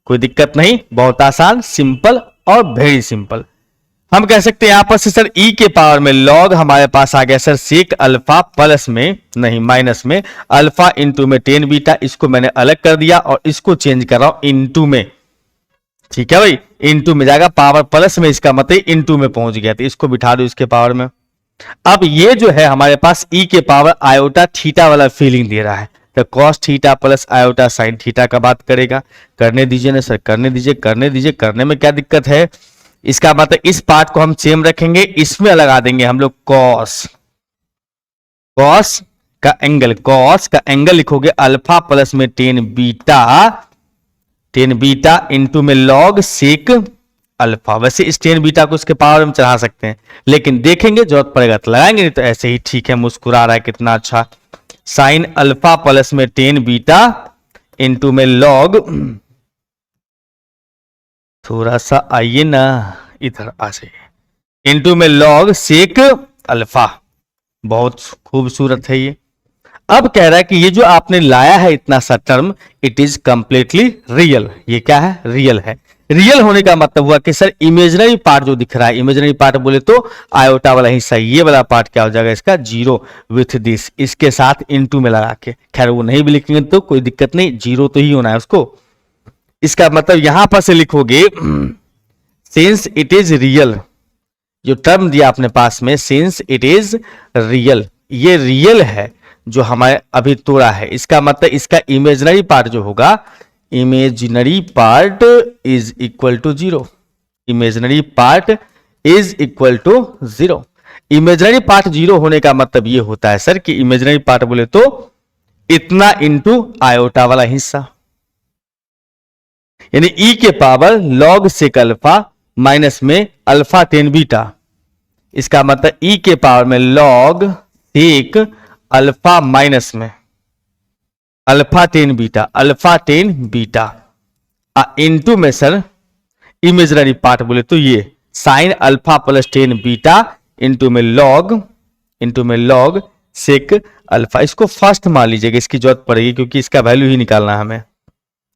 कोई दिक्कत नहीं, बहुत आसान, सिंपल और वेरी सिंपल। हम कह सकते हैं यहां पर से सर ई के पावर में लॉग हमारे पास आ गया सर सेक अल्फा प्लस में नहीं माइनस में अल्फा इंटू में टेन बीटा। इसको मैंने अलग कर दिया और इसको चेंज कर रहा हूं इंटू में। ठीक है भाई, इंटू में जाएगा, पावर प्लस में इसका मतलब इंटू में पहुंच गया, तो इसको बिठा दो इसके पावर में। अब ये जो है हमारे पास ई के पावर आयोटा थीटा वाला फीलिंग दे रहा है, तो cos theta plus iota sine theta का बात करेगा। करने दीजिए ना सर, करने दीजिए, करने में क्या दिक्कत है। इसका मतलब इस पार्ट को हम सेम रखेंगे, इसमें लगा देंगे हम लोग कॉस का एंगल लिखोगे अल्फा प्लस में टेन बीटा इंटू में लॉग सेक अल्फा। वैसे इस टेन बीटा को उसके पावर में चढ़ा सकते हैं, लेकिन देखेंगे जरूरत पड़ेगा तो लगाएंगे, नहीं तो ऐसे ही ठीक है। मुस्कुरा रहा है कितना अच्छा। साइन अल्फा प्लस में टेन बीटा इंटू में लॉग, थोड़ा सा आइए ना इधर आ जाइए, इंटू में लॉग सेक अल्फा। बहुत खूबसूरत है ये। अब कह रहा है कि ये जो आपने लाया है इतना सा term, it is completely real. ये क्या है, रियल है। रियल होने का मतलब हुआ कि सर इमेजिनरी पार्ट जो दिख रहा है, इमेजिनरी पार्ट बोले तो आयोटा वाला हिस्सा, ये वाला पार्ट क्या हो जाएगा इसका, जीरो विथ दिस, इसके साथ इनटू में लगा के। खैर वो नहीं भी लिखेंगे तो कोई दिक्कत नहीं, जीरो तो ही होना है उसको। इसका मतलब यहां पर से लिखोगे सिंस इट इज रियल, जो टर्म दिया अपने पास में सिंस इट इज रियल, ये रियल है जो हमारे अभी तोड़ा है। इसका मतलब इसका इमेजिनरी पार्ट जो होगा, imaginary part is equal to zero. Imaginary part is equal to zero. Imaginary part zero होने का मतलब ये होता है सर कि इमेजिनरी पार्ट बोले तो इतना इंटू आयोटा वाला हिस्सा, यानी ई के power log sec alpha minus में अल्फा टेन बीटा। इसका मतलब ई के पावर में लॉग सेक अल्फा माइनस में अल्फा टेन बीटा इंटू में सर इमेजिनरी पार्ट बोले तो ये sine alpha plus tan beta into में लॉग सेक अल्फा। इसको फर्स्ट मान लीजिएगा, इसकी जरूरत पड़ेगी क्योंकि इसका वैल्यू ही निकालना है हमें।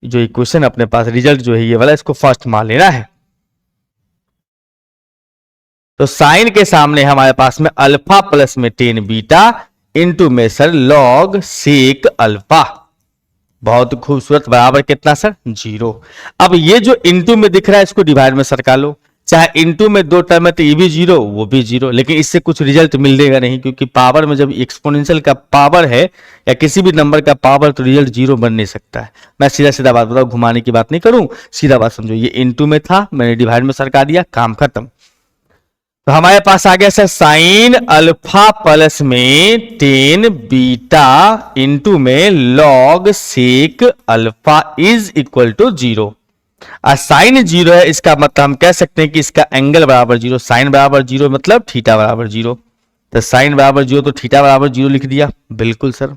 जो इक्वेशन अपने पास रिजल्ट जो है ये वाला, इसको फर्स्ट मान लेना है। तो साइन के सामने हमारे पास में अल्फा प्लस में टेन बीटा इंटू में सर लॉग सेक अल्फा। बहुत खूबसूरत, बराबर कितना सर, जीरो। अब ये जो इंटू में दिख रहा है इसको डिवाइड में सरका लो, चाहे इंटू में दो टर्म है तो ये भी जीरो वो भी जीरो, लेकिन इससे कुछ रिजल्ट मिलेगा नहीं, क्योंकि पावर में जब एक्सपोनेंशियल का पावर है या किसी भी नंबर का पावर तो रिजल्ट जीरो बन नहीं सकता है। मैं सीधा बात बताऊं, घुमाने की बात नहीं करूं, सीधा बात समझो। ये इंटू में था, मैंने डिवाइड में सरका दिया, काम खत्म। तो हमारे पास आ गया सर साइन अल्फा प्लस में टेन बीटा इंटू में log sec alpha is equal to zero. Sine zero है, इसका मतलब हम कह सकते हैं कि इसका एंगल बराबर जीरो। साइन बराबर जीरो मतलब थीटा बराबर जीरो, तो साइन बराबर जीरो तो थीटा बराबर जीरो लिख दिया। बिल्कुल सर।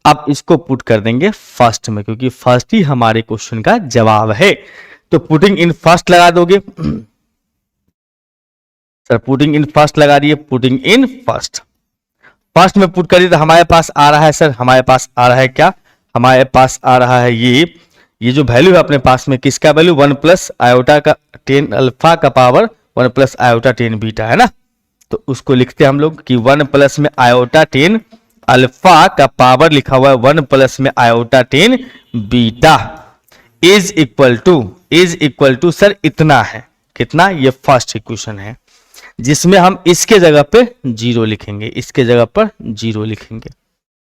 अब इसको पुट कर देंगे फर्स्ट में, क्योंकि फर्स्ट ही हमारे क्वेश्चन का जवाब है। तो पुटिंग इन फर्स्ट लगा दोगे सर, पुटिंग इन फर्स्ट लगा दिए, पुटिंग इन फर्स्ट में पुट कर दिए तो हमारे पास आ रहा है सर, हमारे पास आ रहा है क्या, हमारे पास आ रहा है ये जो वैल्यू है अपने पास में, किसका वैल्यू, वन प्लस आयोटा का टेन अल्फा का power one plus iota tan beta है ना। तो उसको लिखते हैं हम लोग कि वन प्लस में आयोटा टेन अल्फा का पावर लिखा हुआ है वन प्लस में iota tan beta is equal to sir इतना है। कितना, ये फर्स्ट इक्वेशन है जिसमें हम इसके जगह पे जीरो लिखेंगे, इसके जगह पर जीरो लिखेंगे।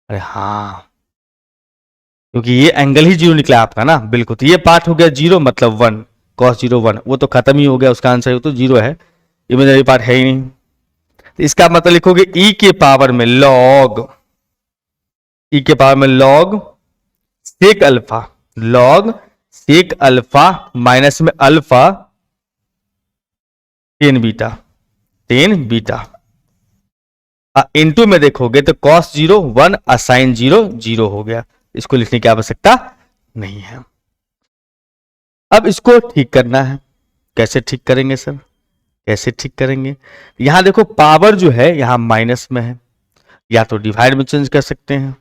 अरे हाँ, क्योंकि ये एंगल ही जीरो निकला आपका ना। बिल्कुल, तो ये पार्ट हो गया जीरो, मतलब वन, कॉस जीरो वन, वो तो खत्म ही हो गया, उसका आंसर तो जीरो है, इमेजिनरी पार्ट है ही नहीं। तो इसका मतलब लिखोगे ई के पावर में लॉग सेक अल्फा माइनस में अल्फा टेन बीटा इंटू में देखोगे तो cos zero one sine zero zero हो गया। इसको लिखने की आवश्यकता नहीं है। अब इसको ठीक करना है। कैसे ठीक करेंगे सर, कैसे ठीक करेंगे? यहां देखो पावर जो है यहां माइनस में है, या तो डिवाइड में चेंज कर सकते हैं,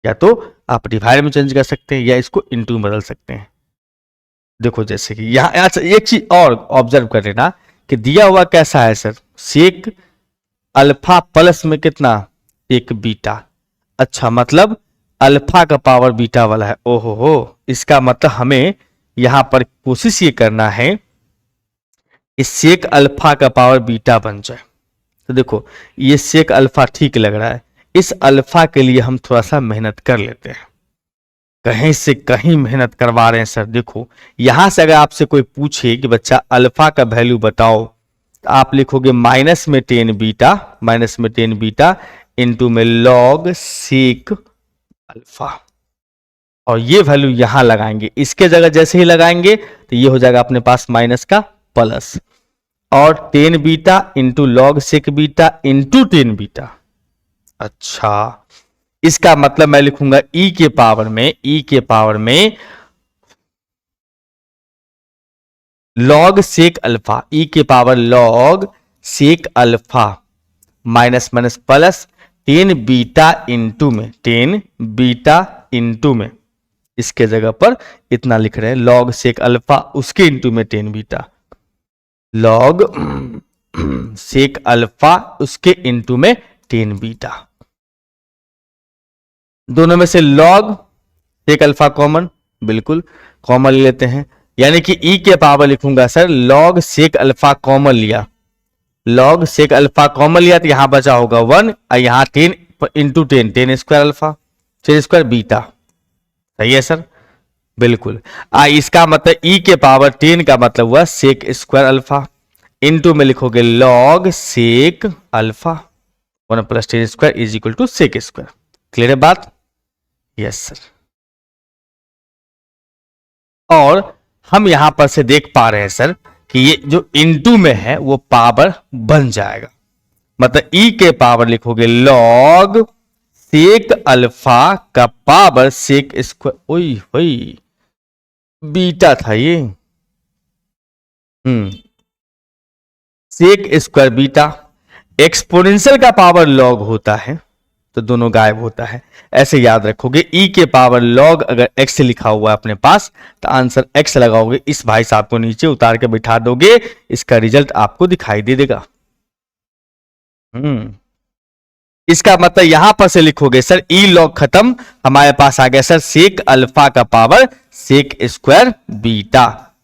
या तो आप डिवाइड में चेंज कर सकते हैं, या इसको इनटू में बदल सकते हैं। देखो जैसे कि यहां एक चीज और ऑब्जर्व कर लेना कि दिया हुआ कैसा है सर, सेक अल्फा प्लस में कितना, एक बीटा। अच्छा, मतलब अल्फा का पावर बीटा वाला है। ओहो हो, इसका मतलब हमें यहां पर कोशिश ये करना है इस सेक अल्फा का पावर बीटा बन जाए। तो देखो ये सेक अल्फा ठीक लग रहा है, इस अल्फा के लिए हम थोड़ा सा मेहनत कर लेते हैं, कहीं से कहीं मेहनत करवा रहे हैं सर। देखो यहां से अगर आपसे कोई पूछे कि बच्चा अल्फा का वैल्यू बताओ, तो आप लिखोगे माइनस में 10 बीटा, माइनस में 10 बीटा इंटू में लॉग सेक अल्फा, और ये वैल्यू यहां लगाएंगे, इसके जगह जैसे ही लगाएंगे तो ये हो जाएगा अपने पास माइनस का प्लस, और 10 beta into log sec beta into 10 beta. अच्छा, इसका मतलब मैं लिखूंगा ई के पावर में लॉग सेक अल्फा, ई के power log sec alpha minus minus plus 10 beta into में, 10 बीटा इंटू में, इसके जगह पर इतना लिख रहे हैं लॉग सेक अल्फा, उसके इंटू में 10 बीटा, लॉग सेक अल्फा उसके इंटू में 10 बीटा। दोनों में से लॉग सेक अल्फा कॉमन, बिल्कुल कॉमन ले लेते हैं, यानी कि ई के पावर लिखूंगा sir log sec alpha common लिया, लॉग सेक अल्फा कॉमन लिया तो यहां बचा होगा 1, और यहां 10 इंटू 10, 10 स्क्वायर अल्फा, 10 स्क्वायर बीटा। सही है सर, बिल्कुल। इसका मतलब ई के पावर 10 का मतलब हुआ सेक स्क्वायर अल्फा, इंटू में लिखोगे log sec alpha, 1 plus 10 square is equal to sec square. Clear है बात? Yes sir. और हम यहां पर से देख पा रहे हैं सर कि ये जो इंटू में है वो पावर बन जाएगा, मतलब ई के पावर लिखोगे लॉग सेक अल्फा का पावर सेक स्क्वायर, ओई होई बीटा था ये, सेक स्क्वायर बीटा। एक्सपोनेंशियल का पावर लॉग होता है तो दोनों गायब होता है, ऐसे याद रखोगे। ई के पावर लॉग अगर एक्स लिखा हुआ है अपने पास तो आंसर एक्स लगाओगे, इस भाई साहब को नीचे उतार के बिठा दोगे, इसका रिजल्ट आपको दिखाई दे देगा। इसका मतलब यहां पर से लिखोगे सर ई लॉग खत्म, हमारे पास आ गया सर सेक अल्फा का पावर सेक स्क्वायर बीटा,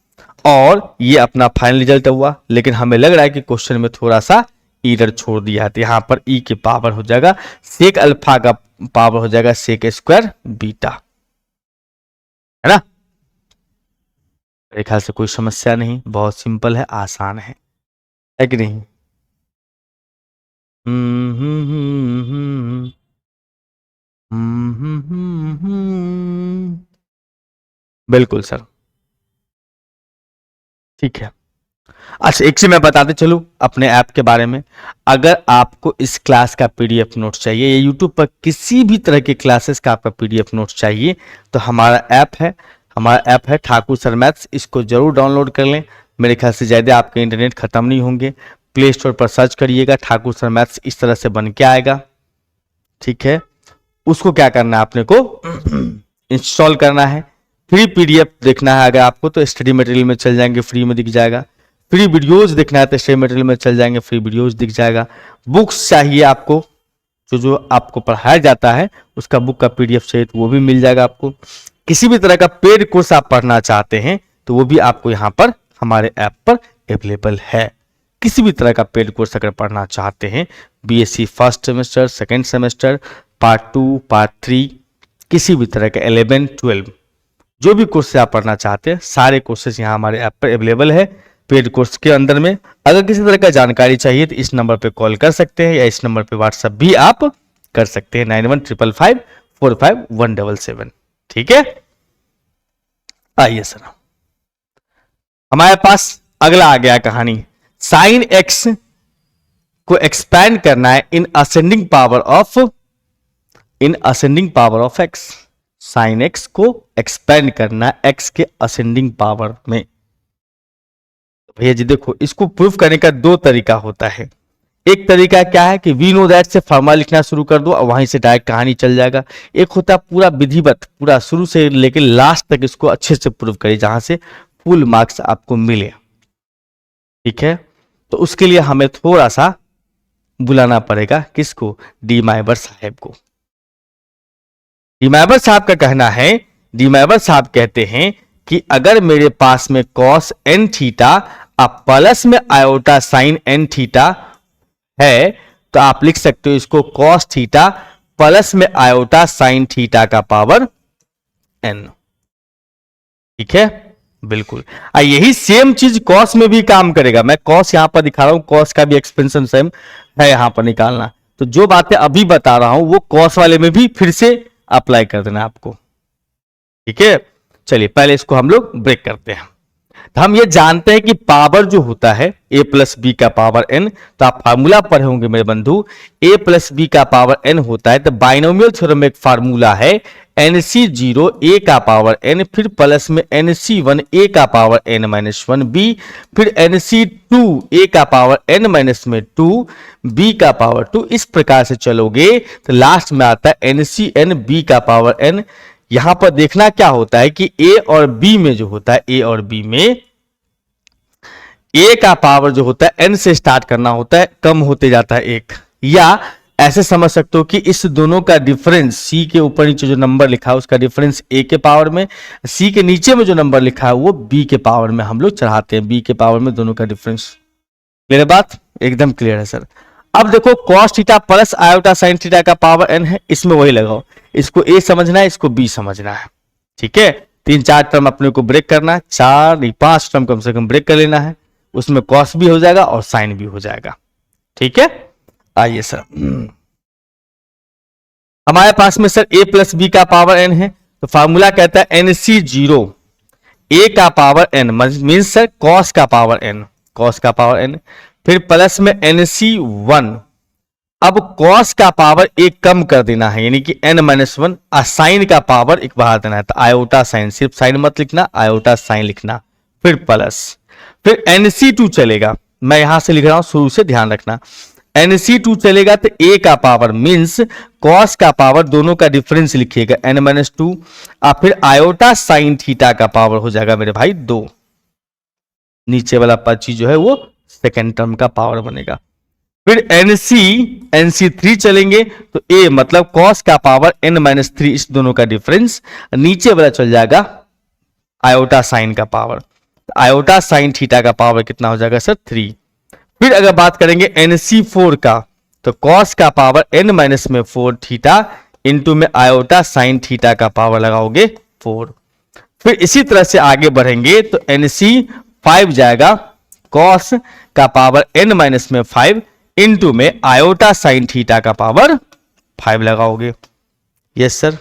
और ये अपना फाइनल रिजल्ट हुआ। लेकिन हमें लग रहा है कि क्वेश्चन में थोड़ा सा इधर छोड़ दिया है, तो यहां पर ई के पावर हो जाएगा सेक अल्फा का पावर हो जाएगा सेक स्क्वायर बीटा, है ना? मेरे ख्याल से कोई समस्या नहीं, बहुत सिंपल है, आसान है कि नहीं? बिल्कुल सर, ठीक है। अच्छा, एक से मैं बताते चलूं अपने ऐप के बारे में। अगर आपको इस क्लास का पीडीएफ नोट चाहिए या यूट्यूब पर किसी भी तरह के क्लासेस का आपका पीडीएफ नोट चाहिए तो हमारा ऐप है ठाकुर सर मैथ्स, इसको जरूर डाउनलोड कर लें। मेरे ख्याल से ज़्यादा आपके इंटरनेट खत्म नहीं होंगे। प्ले स्टोर पर सर्च करिएगा ठाकुर सर मैथ्स, इस तरह से बन के आएगा, ठीक है। उसको क्या करना है, आपने को इंस्टॉल करना है। फ्री पीडीएफ देखना है अगर आपको तो स्टडी मटेरियल में चल जाएंगे, फ्री में दिख जाएगा। फ्री वीडियोज देखना है तो स्टडी मटेरियल में चल जाएंगे, फ्री वीडियोज दिख जाएगा। बुक्स चाहिए आपको, जो आपको पढ़ाया जाता है उसका बुक का पीडीएफ चाहिए तो वो भी मिल जाएगा आपको। किसी भी तरह का पेड कोर्स आप पढ़ना चाहते हैं तो वो भी आपको यहाँ पर हमारे ऐप पर अवेलेबल है। किसी भी तरह का पेड कोर्स अगर पढ़ना चाहते हैं, BSc first semester, second semester, part 2, part 3, किसी भी तरह का 11, 12 जो भी कोर्स आप पढ़ना चाहते हैं सारे कोर्सेज यहाँ हमारे ऐप पर अवेलेबल है पेड कोर्स के अंदर में। अगर किसी तरह का जानकारी चाहिए तो इस नंबर पे कॉल कर सकते हैं या इस नंबर पे व्हाट्सएप भी आप कर सकते हैं 9155545177, ठीक है। आइए सर, हमारे पास अगला आ गया कहानी। साइन एक्स को एक्सपैंड करना है इन ascending power of x. Sine x को एक्सपेंड करना एक्स के असेंडिंग पावर में। भैया जी देखो, इसको प्रूफ करने का दो तरीका होता है। एक तरीका क्या है कि वी नो दैट से फॉर्मूला लिखना शुरू कर दो और वहीं से डायरेक्ट कहानी चल जाएगा। एक होता है पूरा विधिवत, पूरा शुरू से लेकर लास्ट तक इसको अच्छे से प्रूफ करिए जहां से फुल मार्क्स आपको मिले। ठीक है, तो उसके लिए हमें थोड़ा सा बुलाना पड़ेगा किसको, डी माइबर साहब को। डी माइबर साहब का कहना है, डी माइबर साहब कहते हैं कि अगर मेरे पास में कॉस एन थीटा अब प्लस में आयोटा साइन एन थीटा है तो आप लिख सकते हो इसको कॉस थीटा प्लस में आयोटा साइन थीटा का पावर एन। ठीक है, बिल्कुल। यही सेम चीज कॉस में भी काम करेगा। मैं कॉस यहां पर दिखा रहा हूं, कॉस का भी एक्सपेंशन सेम है यहां पर निकालना। तो जो बातें अभी बता रहा हूं वो कॉस वाले में भी फिर से अप्लाई कर देना आपको। ठीक है, चलिए पहले इसको हम लोग ब्रेक करते हैं। तो हम ये जानते हैं कि पावर जो होता है a प्लस बी का पावर n, तो आप फार्मूला पढ़े होंगे मेरे बंधु, a प्लस बी का पावर n होता है। तो बाइनोमियल थ्योरम में एक फार्मूला है nc0 a का पावर n, फिर प्लस में nc1 a का पावर n माइनस 1b, फिर nc2 a का पावर n माइनस में 2 b का पावर 2। इस प्रकार से चलोगे तो लास्ट में आता है ncn b का पावर n। यहां पर देखना क्या होता है कि a और b में जो होता है, a और b में a का पावर जो होता है n से स्टार्ट करना होता है, कम होते जाता है एक। या ऐसे समझ सकते हो कि इस दोनों का डिफरेंस, c के ऊपर नीचे जो नंबर लिखा है उसका डिफरेंस a के पावर में, c के नीचे में जो नंबर लिखा है वो b के पावर में हम लोग चढ़ाते हैं, b के पावर में दोनों का डिफरेंस। क्लियर बात, एकदम क्लियर है सर। अब देखो cos theta plus iota sine theta का पावर n है, इसमें वही लगाओ, इसको a समझना है, इसको b समझना है। ठीक है, 3-4 टर्म अपने को ब्रेक करना है, 4-5 टर्म कम से कम ब्रेक कर लेना है, उसमें cos भी हो जाएगा और साइन भी हो जाएगा। ठीक है, आइए सर, हमारे पास में सर a प्लस बी का पावर n है, तो फार्मूला कहता है nc0 a का power n means sir cos का पावर n, cos का पावर n, फिर प्लस में nc1। अब cos का पावर एक कम कर देना है यानी कि n माइनस 1, साइन का पावर एक बढ़ा देना है, तो आयोटा साइन, सिर्फ साइन मत लिखना, आयोटा साइन लिखना, फिर प्लस, फिर nc2 चलेगा। मैं यहां से लिख रहा हूं, शुरू से ध्यान रखना, nc2 चलेगा तो a का पावर मीन्स cos का पावर दोनों का डिफरेंस लिखिएगा n माइनस 2, और फिर आयोटा साइन थीटा का पावर हो जाएगा मेरे भाई 2। नीचे वाला चीज जो है वो सेकेंड टर्म का पावर बनेगा। फिर nc3 चलेंगे तो a मतलब cos का पावर n माइनस 3, इस दोनों का डिफरेंस, नीचे वाला चल जाएगा आयोटा साइन का पावर, आयोटा साइन थीटा का पावर कितना हो जाएगा सर 3। फिर अगर बात करेंगे nc4 का, तो cos का पावर n माइनस में 4 थीटा इंटू में आयोटा साइन थीटा का पावर लगाओगे 4। फिर इसी तरह से आगे बढ़ेंगे तो nc5 जाएगा cos का पावर n माइनस में 5 इंटू में आयोटा साइन थीटा का पावर 5 लगाओगे। यस सर,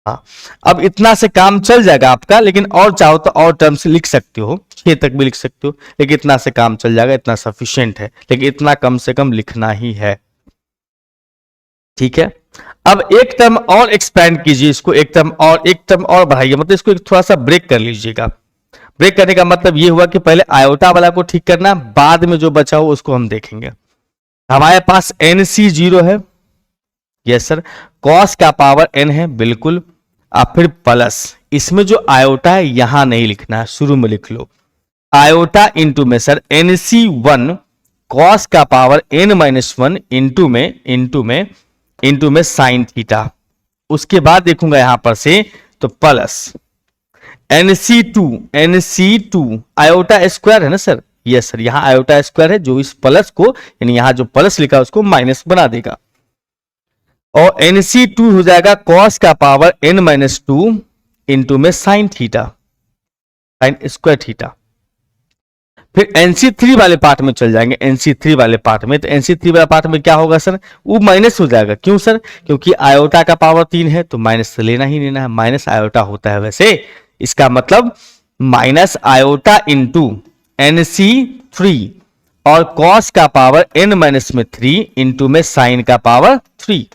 हाँ, अब इतना से काम चल जाएगा आपका, लेकिन और चाहो तो और टर्म्स लिख सकते हो, 6 तक भी लिख सकते हो, लेकिन इतना से काम चल जाएगा, इतना सफिशिएंट है, लेकिन इतना कम से कम लिखना ही है। ठीक है, अब एक टर्म और एक्सपेंड कीजिए इसको, एक टर्म और बढ़ाइए, मतलब इसको थोड़ा सा ब्रेक कर लीजिएगा। ब्रेक करने का मतलब ये हुआ कि पहले आयोटा वाला को ठीक करना, बाद में जो बचा हो उसको हम देखेंगे। हमारे पास nc0 है, यस सर, cos का पावर n है बिल्कुल, अब फिर प्लस, इसमें जो आयोटा है यहां नहीं लिखना है, शुरू में लिख लो, आयोटा इंटू में सर nc1 cos का पावर n माइनस 1 इंटू में साइन थीटा। उसके बाद देखूंगा यहां पर से तो प्लस nc2 आयोटा स्क्वायर है ना सर, यस सर, यहां आयोटा स्क्वायर है जो इस प्लस को, यानी यहां जो प्लस लिखा है उसको माइनस बना देगा, और nc2 हो जाएगा cos का पावर n माइनस 2 इंटू में sine theta, sign square theta. फिर nc3 वाले पार्ट में चल जाएंगे, nc3 वाले पार्ट में, तो nc3 वाले पार्ट में क्या होगा सर, वो माइनस हो जाएगा। क्यों सर, क्योंकि आयोटा का पावर 3 है तो माइनस से लेना ही लेना है, माइनस आयोटा होता है वैसे, इसका मतलब माइनस आयोटा इंटू nc3 और cos का पावर n माइनस में 3 इंटू में साइन का पावर 3,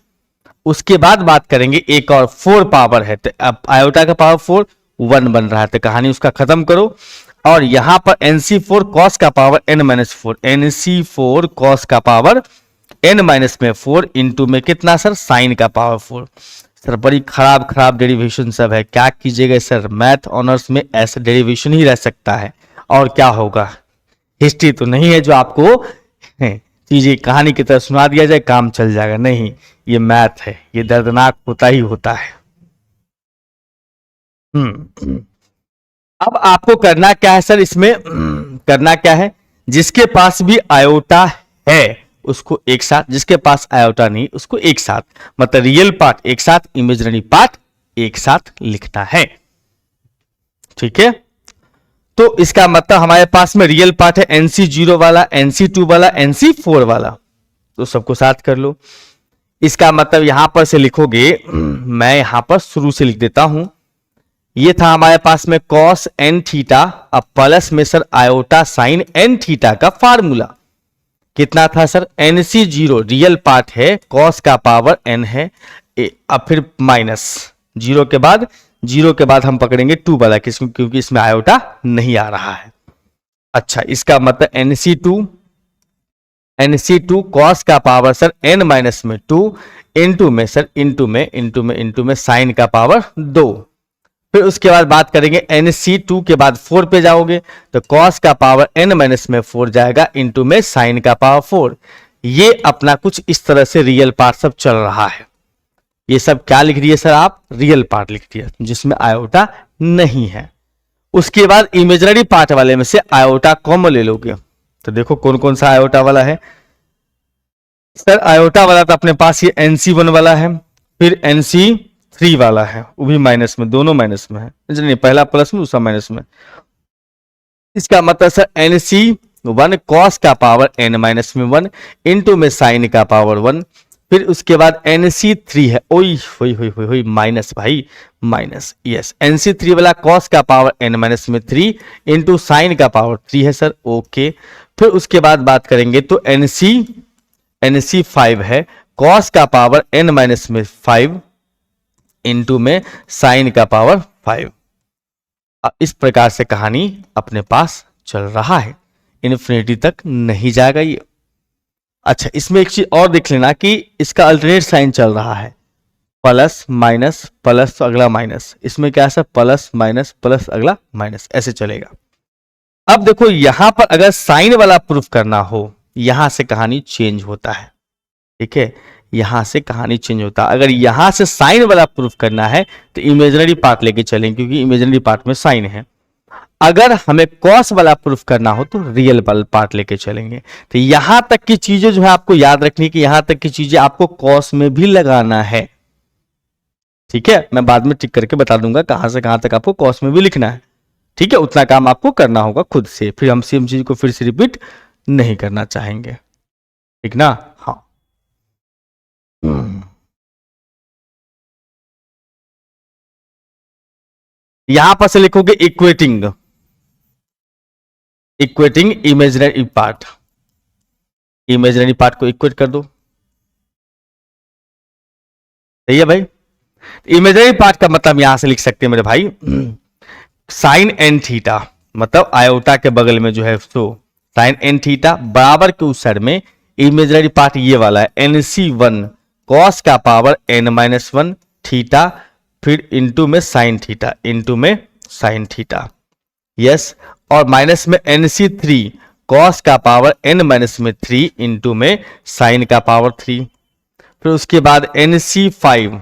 उसके बाद बात करेंगे एक और 4 पावर है, तो अब आयोटा का पावर 4 1 बन रहा है, तो कहानी उसका खत्म करो। और यहां पर NC4 cos का पावर n-4, NC4 cos का पावर n-4 इंटू में कितना सर, साइन का पावर 4। सर बड़ी खराब खराब डेरिवेशन सब है, क्या कीजिएगा सर, मैथ ऑनर्स में ऐसा डेरिवेशन ही रह सकता है, और क्या होगा, हिस्ट्री तो नहीं है जो आपको चीजें कहानी की तरह सुना दिया जाए काम चल जाएगा, नहीं, ये मैथ है, ये दर्दनाक होता ही होता है। अब आपको करना क्या है सर, इसमें करना क्या है, जिसके पास भी आयोटा है उसको एक साथ, जिसके पास आयोटा नहीं उसको एक साथ, मतलब रियल पार्ट एक साथ, इमेजिनरी पार्ट एक साथ लिखना है। ठीक है, तो इसका मतलब हमारे पास में रियल पार्ट है NC0 वाला, NC2 वाला, NC4 वाला, तो सबको साथ कर लो। इसका मतलब यहां पर से लिखोगे, मैं यहां पर शुरू से लिख देता हूं, ये था हमारे पास में cos n थीटा, अब प्लस में sir iota sine n theta का फार्मूला कितना था सर, NC0 रियल पार्ट है, cos का पावर n है, अब फिर माइनस जीरो के बाद हम पकड़ेंगे 2 वाला, क्योंकि इसमें आयोटा नहीं आ रहा है। अच्छा, इसका मतलब NC2 cos का पावर सर n-2 इंटू में सर इंटू में साइन का पावर 2। फिर उसके बाद बात करेंगे NC2 के बाद 4 पे जाओगे तो cos का पावर n-4 जाएगा इंटू में साइन का पावर 4। ये अपना कुछ इस तरह से रियल पार्ट सब चल रहा है। ये सब क्या लिख दिए सर आप, रियल पार्ट लिख दिया जिसमें आयोटा नहीं है। उसके बाद इमेजिनरी पार्ट वाले में से आयोटा कॉमन ले लोगे, तो देखो कौन कौन सा आयोटा वाला है सर। आयोटा वाला तो अपने पास ये NC1 वाला है, फिर NC3 वाला है, वो भी माइनस में, दोनों माइनस में है, नहीं पहला प्लस में दूसरा माइनस में। इसका मतलब सर NC1 cos का पावर n-1 इंटू में साइन का पावर 1। फिर उसके बाद NC3 है, ओई होई माइनस भाई माइनस, यस NC3 वाला cos का पावर n-3 इंटू साइन का पावर 3 है सर, ओके। फिर उसके बाद बात करेंगे तो NC5 है, cos का पावर n-5 इंटू में साइन का पावर 5। इस प्रकार से कहानी अपने पास चल रहा है, इन्फिनिटी तक नहीं जाएगा ये। अच्छा, इसमें एक चीज और देख लेना कि इसका अल्टरनेट साइन चल रहा है, प्लस माइनस प्लस तो अगला माइनस, इसमें क्या है प्लस माइनस प्लस अगला माइनस, ऐसे चलेगा। अब देखो यहां पर अगर साइन वाला प्रूफ करना हो, यहां से कहानी चेंज होता है, ठीक है, यहां से कहानी चेंज होता है। अगर यहां से साइन वाला प्रूफ करना है तो इमेजिनरी पार्ट लेके चलेंगे, क्योंकि इमेजिनरी पार्ट में साइन है। अगर हमें कॉस वाला प्रूफ करना हो तो रियल वाला पार्ट लेके चलेंगे। तो यहां तक की चीजें जो है आपको याद रखनी कि यहां तक की चीजें आपको कॉस में भी लगाना है, ठीक है। मैं बाद में टिक करके बता दूंगा कहां से कहां तक आपको कॉस में भी लिखना है, ठीक है। उतना काम आपको करना होगा खुद से, फिर हम सेम चीज को फिर से रिपीट नहीं करना चाहेंगे, ठीक ना। हाँ, यहां पर से लिखोगे equating imaginary part, imaginary part को इक्वेट कर दो, सही है भाई। इमेजिनरी पार्ट का मतलब यहां से लिख सकते हैं मेरे भाई, साइन एन थीटा, मतलब आयोटा के बगल में जो है तो साइन एन थीटा, बराबर के उस साइड में इमेजिनरी पार्ट ये वाला है NC1 cos का पावर n-1 थीटा, फिर इंटू में साइन थीटा, इंटू में साइन थीटा, यस। और माइनस में NC3 cos का पावर n-3 इंटू में साइन का पावर 3। फिर उसके बाद NC5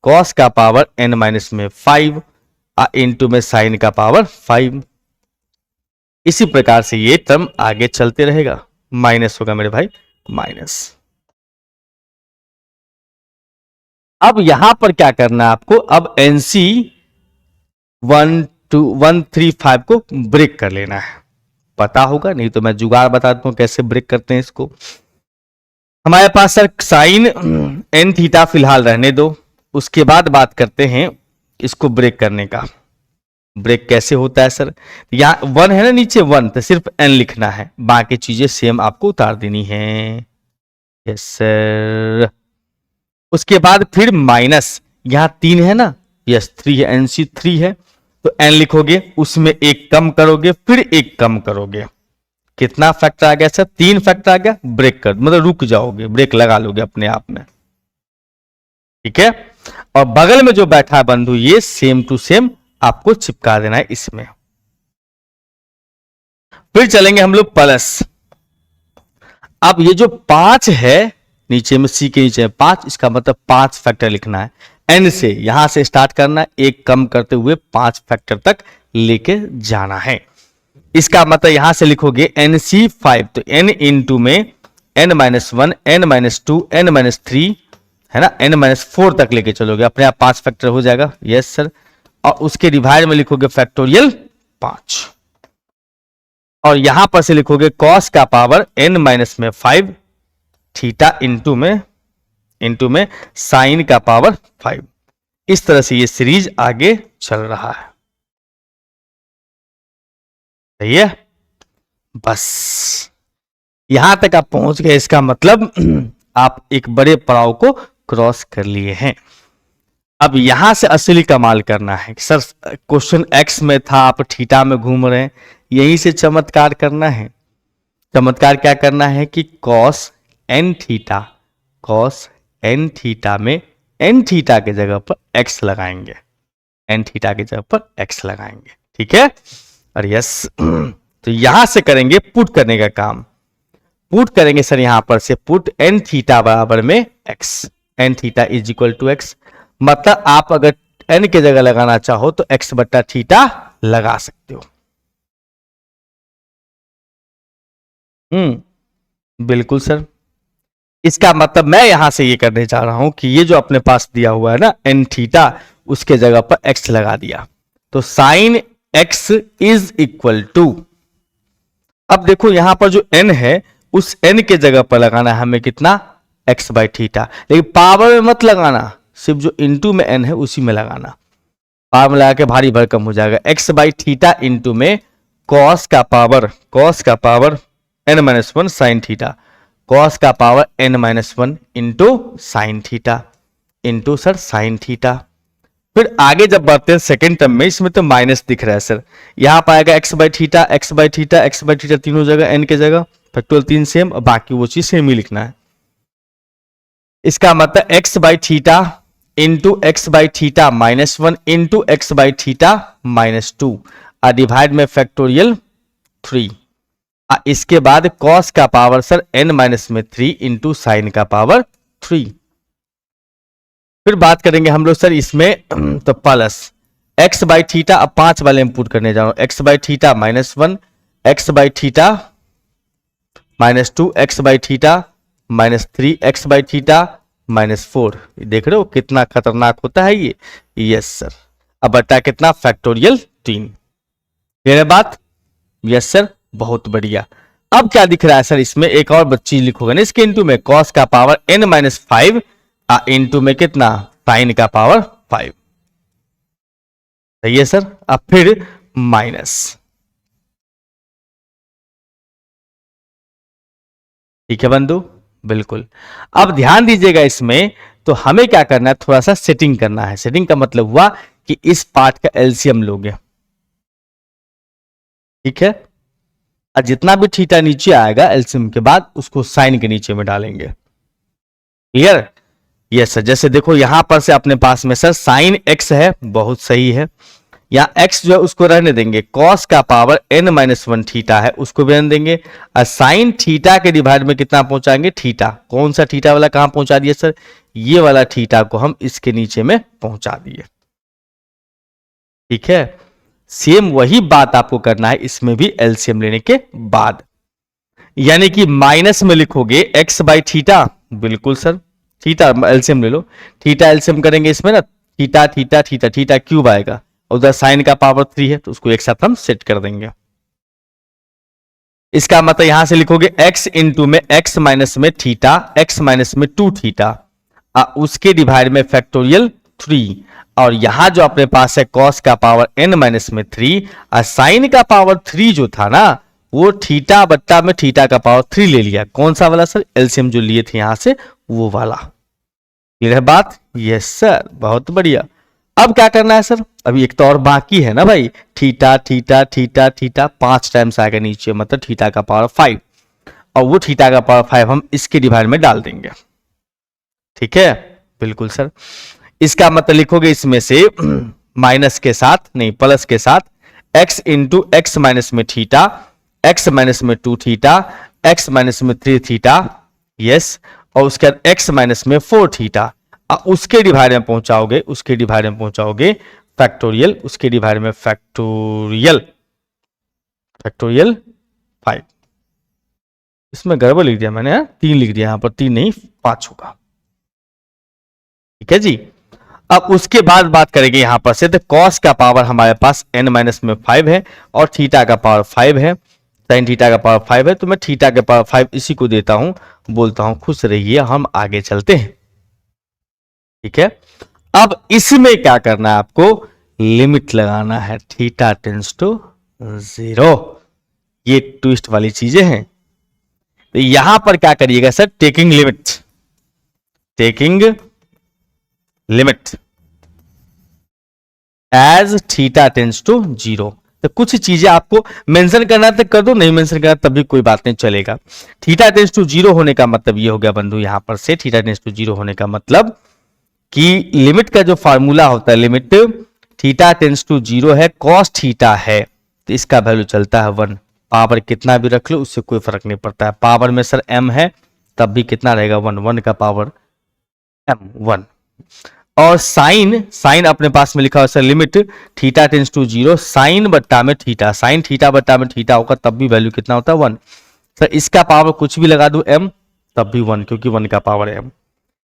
cos का पावर n-5 इंटू में साइन का पावर 5। इसी प्रकार से ये टर्म आगे चलते रहेगा, माइनस होगा मेरे भाई, माइनस। अब यहां पर क्या करना है आपको, अब NC135 को ब्रेक कर लेना है, पता होगा, नहीं तो मैं जुगाड़ बता दूं कैसे ब्रेक करते हैं इसको। हमारे पास सर साइन एन थीटा फिलहाल रहने दो, उसके बाद बात करते हैं इसको ब्रेक करने का। ब्रेक कैसे होता है सर, यहां 1 है ना नीचे 1, तो सिर्फ n लिखना है, बाकी चीजें सेम आपको उतार देनी है, यस सर। उसके बाद फिर माइनस, यहां 3 है ना, यस 3 है, NC 3 है, तो n लिखोगे, उसमें एक कम करोगे, फिर एक कम करोगे, कितना फैक्टर आ गया सर? 3 फैक्टर आ गया, ब्रेक कर मतलब रुक जाओगे, ब्रेक लगा लोगे अपने आप में, ठीक है। और बगल में जो बैठा है बंधु, ये सेम टू सेम आपको चिपका देना है इसमें। फिर चलेंगे हम लोग प्लस। अब ये जो 5 है नीचे में, सी के नीचे 5, इसका मतलब 5 फैक्टर लिखना है, एन से यहां से स्टार्ट करना है, एक कम करते हुए 5 फैक्टर तक लेके जाना है। इसका मतलब यहां से लिखोगे NC5, तो n इंटू में n-1, n-2, n-3 है ना, n-4 तक लेके चलोगे, अपने आप 5 फैक्टर हो जाएगा, यस सर। और उसके डिवाइड में लिखोगे फैक्टोरियल 5, और यहां पर से लिखोगे कॉस का पावर n-5 थीटा इंटू में साइन का पावर 5। इस तरह से ये सीरीज आगे चल रहा है, सही है। बस यहां तक आप पहुंच गए, इसका मतलब आप एक बड़े पड़ाव को क्रॉस कर लिए हैं। अब यहां से असली कमाल करना है। सर क्वेश्चन एक्स में था, आप थीटा में घूम रहे हैं, यहीं से चमत्कार करना है। चमत्कार क्या करना है कि कॉस एन थीटा में एन थीटा के जगह पर एक्स लगाएंगे, एन थीटा की जगह पर एक्स लगाएंगे, ठीक है। और यस तो यहां से करेंगे पुट करने का काम, पुट करेंगे सर यहां पर से पुट एन थीटा बराबर में x, n theta is equal to x, मतलब आप अगर एन के जगह लगाना चाहो तो एक्स बट्टा थीटा लगा सकते हो। बिल्कुल सर। इसका मतलब मैं यहां से ये करने जा रहा हूं कि ये जो अपने पास दिया हुआ है ना एन थीटा, उसके जगह पर एक्स लगा दिया, तो sine x is equal to, अब देखो यहां पर जो n है उस n के जगह पर लगाना है हमें कितना, x बाई थीटा, लेकिन पावर में मत लगाना, सिर्फ जो इंटू में n है उसी में लगाना, पावर में लगा के भारी भरकम हो जाएगा। x बाई थीटा इंटू में cos का power n-1 sine theta, cos का power n-1 into sine theta into sir sine theta. फिर आगे जब बढ़ते हैं सेकेंड टर्म में, इसमें तो माइनस दिख रहा है सर, यहां पाएगा x by theta, x by theta, x by theta तीनों जगह n के जगह फैक्टोरियल 3 सेम, और बाकी वो चीज सेम ही लिखना है। इसका मतलब x by theta into x by theta -1 into x by theta -2 divide में फैक्टोरियल 3, इसके बाद cos का power sir n-3 into sine का पावर 3। फिर बात करेंगे हम लोग सर इसमें तो प्लस x बाई थीटा, अब 5 वाले इनपुट करने जा रहा हूं, x by theta -1, x by theta -2, x by theta -3, x by theta -4। देख रहे हो कितना खतरनाक होता है ये, यस सर। अब बटा कितना, फैक्टोरियल 3, ये बात, यस सर, बहुत बढ़िया। अब क्या दिख रहा है सर इसमें, एक और चीज लिखोगे ना इसके इंटू में, cos का पावर n-5 इंटू में कितना, साइन का पावर 5, सही है सर। अब फिर माइनस, ठीक है बंधु, बिल्कुल। अब ध्यान दीजिएगा इसमें, तो हमें क्या करना है, थोड़ा सा सेटिंग करना है। सेटिंग का मतलब हुआ कि इस पार्ट का एलसीएम लोगे, ठीक है, और जितना भी थीटा नीचे आएगा एलसीएम के बाद उसको साइन के नीचे में डालेंगे, क्लियर। यस सर, जैसे देखो यहां पर से अपने पास में सर साइन एक्स है, बहुत सही है, यहाँ x जो है उसको रहने देंगे, cos का पावर n-1 थीटा है उसको भी रहने देंगे, और साइन थीटा के डिवाइड में कितना पहुंचाएंगे, थीटा, कौन सा थीटा वाला कहां पहुंचा दिए सर, ये वाला थीटा को हम इसके नीचे में पहुंचा दिए, ठीक है। सेम वही बात आपको करना है इसमें भी एलसीएम लेने के बाद, यानी कि माइनस में लिखोगे x बाई थीटा, बिल्कुल सर, थीटा एलसीएम ले लो, थीटा एलसीएम करेंगे इसमें ना, theta theta theta theta cube आएगा, उधर साइन का पावर 3 है तो उसको एक साथ हम सेट कर देंगे। इसका मतलब यहां से लिखोगे x इंटू में x माइनस में थीटा, x माइनस में 2 थीटा, उसके डिवाइड में फैक्टोरियल 3, और यहां जो अपने पास है cos का पावर n-3 और साइन का पावर 3 जो था ना, वो थीटा बट्टा में थीटा का पावर 3 ले लिया, कौन सा वाला सर, एलसीएम जो लिए थे यहां से वो वाला, क्लियर है बात? यस सर, बहुत बढ़िया। अब क्या करना है सर? अभी एक तो और बाकी है ना भाई, theta theta theta theta 5 times आएगा नीचे, मतलब थीटा का पावर 5, और वो थीटा का पावर 5 हम इसके डिवाइड में डाल देंगे। ठीक है, बिल्कुल सर। इसका मतलब लिखोगे इसमें से माइनस के साथ नहीं, प्लस के साथ x इंटू एक्स माइनस में थीटा, x माइनस में 2 थीटा, x माइनस में 3 थीटा, यस, और उसके बाद x माइनस में 4 थीटा, उसके डिवाइड में पहुंचाओगे, उसके डिवाइड में पहुंचाओगे फैक्टोरियल, उसके डिवाइड में फैक्टोरियल, फैक्टोरियल 5। इसमें गड़बड़ लिख दिया मैंने, 3 लिख दिया, यहां पर 3 नहीं 5 होगा। ठीक है जी। अब उसके बाद बात करेंगे यहां पर से, तो कॉस का पावर हमारे पास n माइनस में 5 है और थीटा का पावर 5 है, साइन थीटा का पावर 5 है, तो मैं थीटा का पावर 5 इसी को देता हूं, बोलता हूं खुश रहिए, हम आगे चलते हैं। ठीक है, अब इसमें क्या करना है आपको? लिमिट लगाना है, थीटा टेंड्स टू 0। ये ट्विस्ट वाली चीजें हैं। तो यहां पर क्या करिएगा sir? Taking limit, taking limit as theta tends to 0। तो कुछ चीजें आपको मेंशन करना है तो कर दो, नहीं मेंशन करना तब भी कोई बात नहीं, चलेगा। थीटा टेंड्स टू 0 होने का मतलब ये हो गया बंधु, यहां पर से थीटा टेंड्स टू 0 होने का मतलब कि लिमिट का जो फार्मूला होता है, लिमिट थीटा टेंड्स टू 0 है, कॉस थीटा है, तो इसका वैल्यू चलता है 1। पावर कितना भी रख लो उससे कोई फर्क नहीं पड़ता है। पावर में सर m है तब भी कितना रहेगा? 1, 1 का पावर m 1। और साइन, साइन अपने पास में लिखा हुआ sir, limit theta tends to 0, sine बट्टा में थीटा, साइन थीटा बट्टा में थीटा होगा तब भी वैल्यू कितना होता है? 1। सर इसका पावर कुछ भी लगा दो m तब भी 1, क्योंकि 1 का पावर m।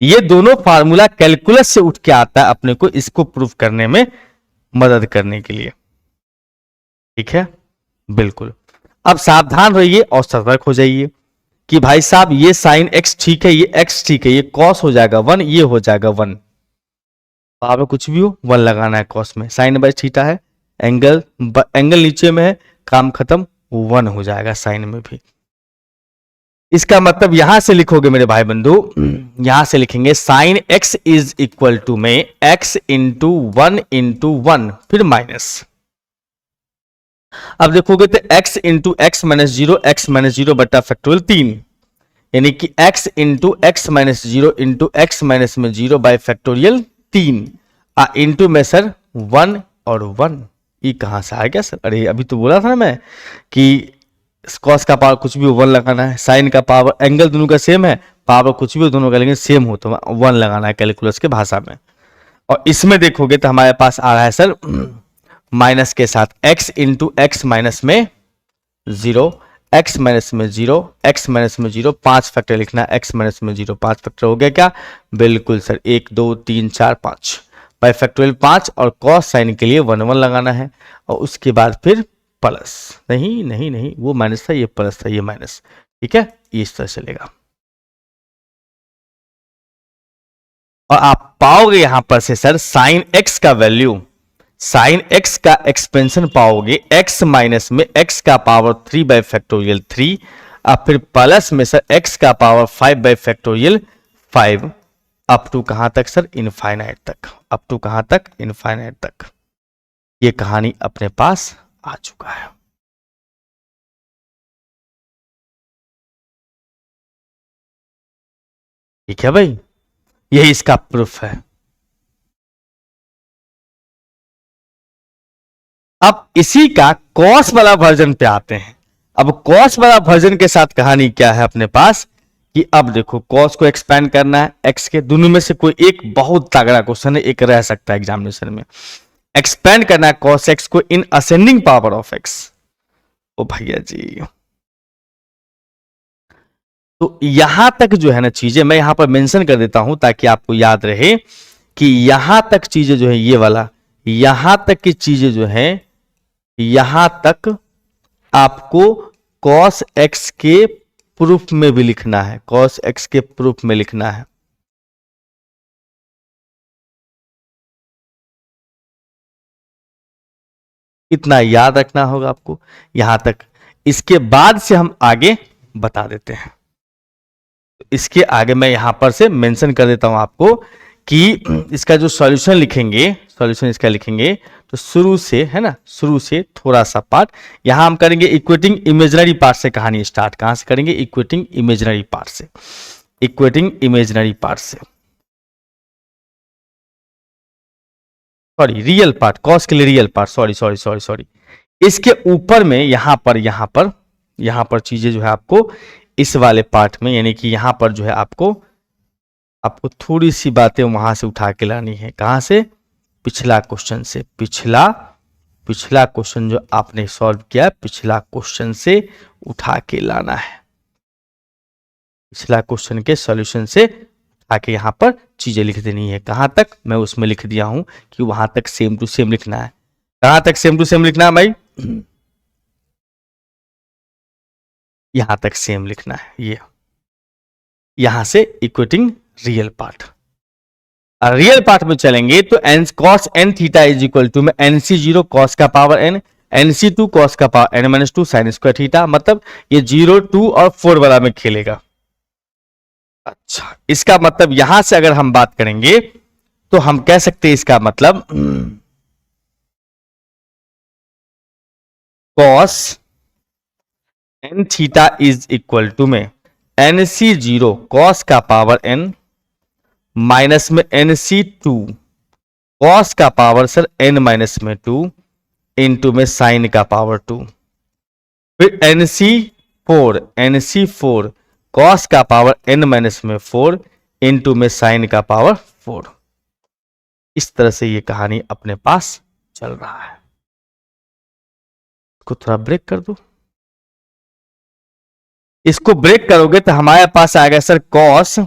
ये दोनों फार्मूला कैलकुलस से उठ के आता है अपने को इसको प्रूफ करने में मदद करने के लिए। ठीक है, बिल्कुल। अब सावधान रहिए और सतर्क हो जाइए कि भाई साहब ये साइन x ठीक है, ये x ठीक है, ये कॉस हो जाएगा 1, ये हो जाएगा 1, पावर कुछ भी हो 1 लगाना है कॉस में। साइन बाय थीटा है, एंगल एंगल नीचे में है, काम खत्म, 1 हो जाएगा साइन में भी। इसका मतलब यहां से लिखोगे मेरे भाई बंधु, यहां से लिखेंगे sine x is equal to में x इंटू 1 इंटू 1 फिर माइनस। अब देखोगे तो x into x minus 0, x minus 0 बटा फैक्टोरियल 3, यानी कि x into x minus 0 into x minus में 0 बाय फैक्टोरियल 3, इंटू में सर 1 और 1। ये कहां से आ गया सर? अरे अभी तो बोला था ना मैं कि कॉस का पावर कुछ भी 1 लगाना है, साइन का पावर, एंगल दोनों का सेम है, पावर कुछ भी दोनों का लेकिन सेम हो तो 1 लगाना है कैलकुलस के भाषा में। और इसमें देखोगे तो हमारे पास आ रहा है सर माइनस के साथ x इंटू एक्स माइनस में 0, x माइनस में 0, x माइनस में 0, 5 फैक्टर लिखना है, x माइनस में 0 5 फैक्टर हो गया क्या? बिल्कुल सर, 1 2 3 4 5 बाय फैक्टोरियल 5, और कॉस साइन के लिए 1 1 लगाना है, और उसके बाद फिर प्लस, नहीं नहीं नहीं वो माइनस था, ये प्लस था, ये माइनस। ठीक है, इस तरह चलेगा। और आप पाओगे यहां पर से सर साइन x का वैल्यू, साइन x का एक्सपेंशन पाओगे x माइनस में x का पावर 3 बाय फैक्टोरियल 3, अब फिर प्लस में सर x का power 5 by factorial 5, up to कहां तक सर? इनफाइनाइट तक। अप टू कहां तक? इनफाइनाइट तक। ये कहानी अपने पास आ चुका है। ठीक है भाई, यही इसका प्रूफ है। अब इसी का कॉस वाला वर्जन पे आते हैं। अब कॉस वाला वर्जन के साथ कहानी क्या है अपने पास कि अब देखो कॉस को एक्सपैंड करना है एक्स के, दोनों में से कोई एक बहुत तगड़ा क्वेश्चन है, एक रह सकता है एग्जामिनेशन में। एक्सपैंड करना है कॉस एक्स को in ascending power of x. ओ भैया जी, तो यहां तक जो है ना चीजें मैं यहां पर मेंशन कर देता हूं ताकि आपको याद रहे कि यहां तक चीजें जो है ये वाला, यहां तक की चीजें जो है, यहां तक आपको cos x के प्रूफ में भी लिखना है, cos x के प्रूफ में लिखना है। इतना याद रखना होगा आपको यहां तक। इसके बाद से हम आगे बता देते हैं। इसके आगे मैं यहां पर से मेंशन कर देता हूं आपको कि इसका जो सॉल्यूशन लिखेंगे, सॉल्यूशन इसका लिखेंगे तो शुरू से, है ना, शुरू से थोड़ा सा पार्ट यहां हम करेंगे इक्वेटिंग इमेजिनरी पार्ट से कहानी स्टार्ट। कहां से करेंगे? इक्वेटिंग इमेजिनरी पार्ट से, इक्वेटिंग इमेजिनरी पार्ट से, सॉरी रियल पार्ट, कॉस के लिए real part, sorry sorry sorry sorry. इसके ऊपर में यहां पर चीजें जो है आपको इस वाले पार्ट में, यानी कि यहां पर जो है आपको थोड़ी सी बातें वहां से उठा के लानी है। कहां से? पिछला क्वेश्चन से, पिछला क्वेश्चन जो आपने सॉल्व किया, पिछला क्वेश्चन से उठा के लाना है, पिछला क्वेश्चन के सॉल्यूशन से उठा के यहां पर चीजें लिख देनी है। कहां तक? मैं उसमें लिख दिया हूं कि वहां तक सेम टू सेम लिखना है। कहां तक सेम टू सेम लिखना है भाई? यहां तक सेम लिखना है। ये यहां से equating real part, real part में चलेंगे तो n cos n theta is equal to में NC0 कॉस का पावर n, NC2 कॉस का power n-2 sine square theta, मतलब ये 0, 2 और 4 वाला में खेलेगा। अच्छा, इसका मतलब यहां से अगर हम बात करेंगे तो हम कह सकते हैं इसका मतलब cos n theta is equal to में NC0 कॉस का पावर n माइनस में NC2 कॉस का पावर सर n माइनस में 2 इंटू में साइन का पावर 2, फिर NC4 कॉस का पावर n माइनस में 4 इंटू में साइन का पावर 4। इस तरह से ये कहानी अपने पास चल रहा है। इसको थोड़ा ब्रेक कर दो, इसको ब्रेक करोगे तो हमारे पास आएगा sir cos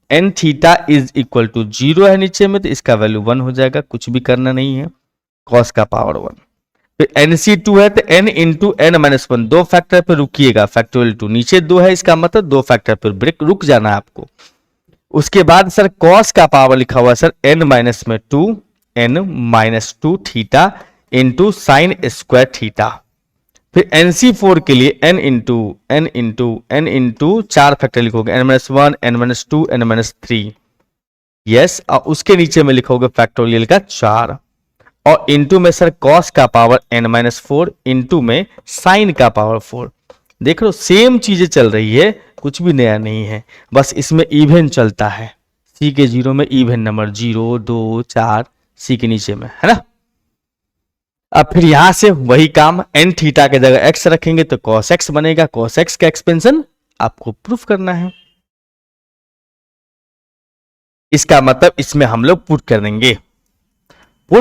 n theta is equal to 0 है नीचे में, तो इसका वैल्यू 1 हो जाएगा, कुछ भी करना नहीं है, कॉस का पावर 1। फिर NC2 है तो n into n minus 1, 2 factor पे रुकिएगा, फैक्टोरियल 2 नीचे 2 है, इसका मतलब 2 फैक्टर पर ब्रेक रुक जाना है आपको। उसके बाद सर कॉस का पावर लिखा हुआ सर n माइनस में 2, n minus 2 theta into sine square theta. फिर NC4 के लिए n इंटू 4 फैक्टर लिखोगे, n-1, n-2, n-3, यस, और उसके नीचे में लिखोगे फैक्टोरियल का 4, और इंटू में सर कॉस का पावर n-4 इंटू में साइन का पावर 4। देख लो सेम चीजें चल रही है, कुछ भी नया नहीं है, बस इसमें इवन चलता है। सी के 0 में इवन नंबर 0, 2, 4 सी के नीचे में, है ना। अब फिर यहां से वही काम, एन थीटा के जगह x रखेंगे तो cos x बनेगा, cos x का एक्सपेंशन आपको प्रूफ करना है। इसका मतलब इसमें हम लोग पुट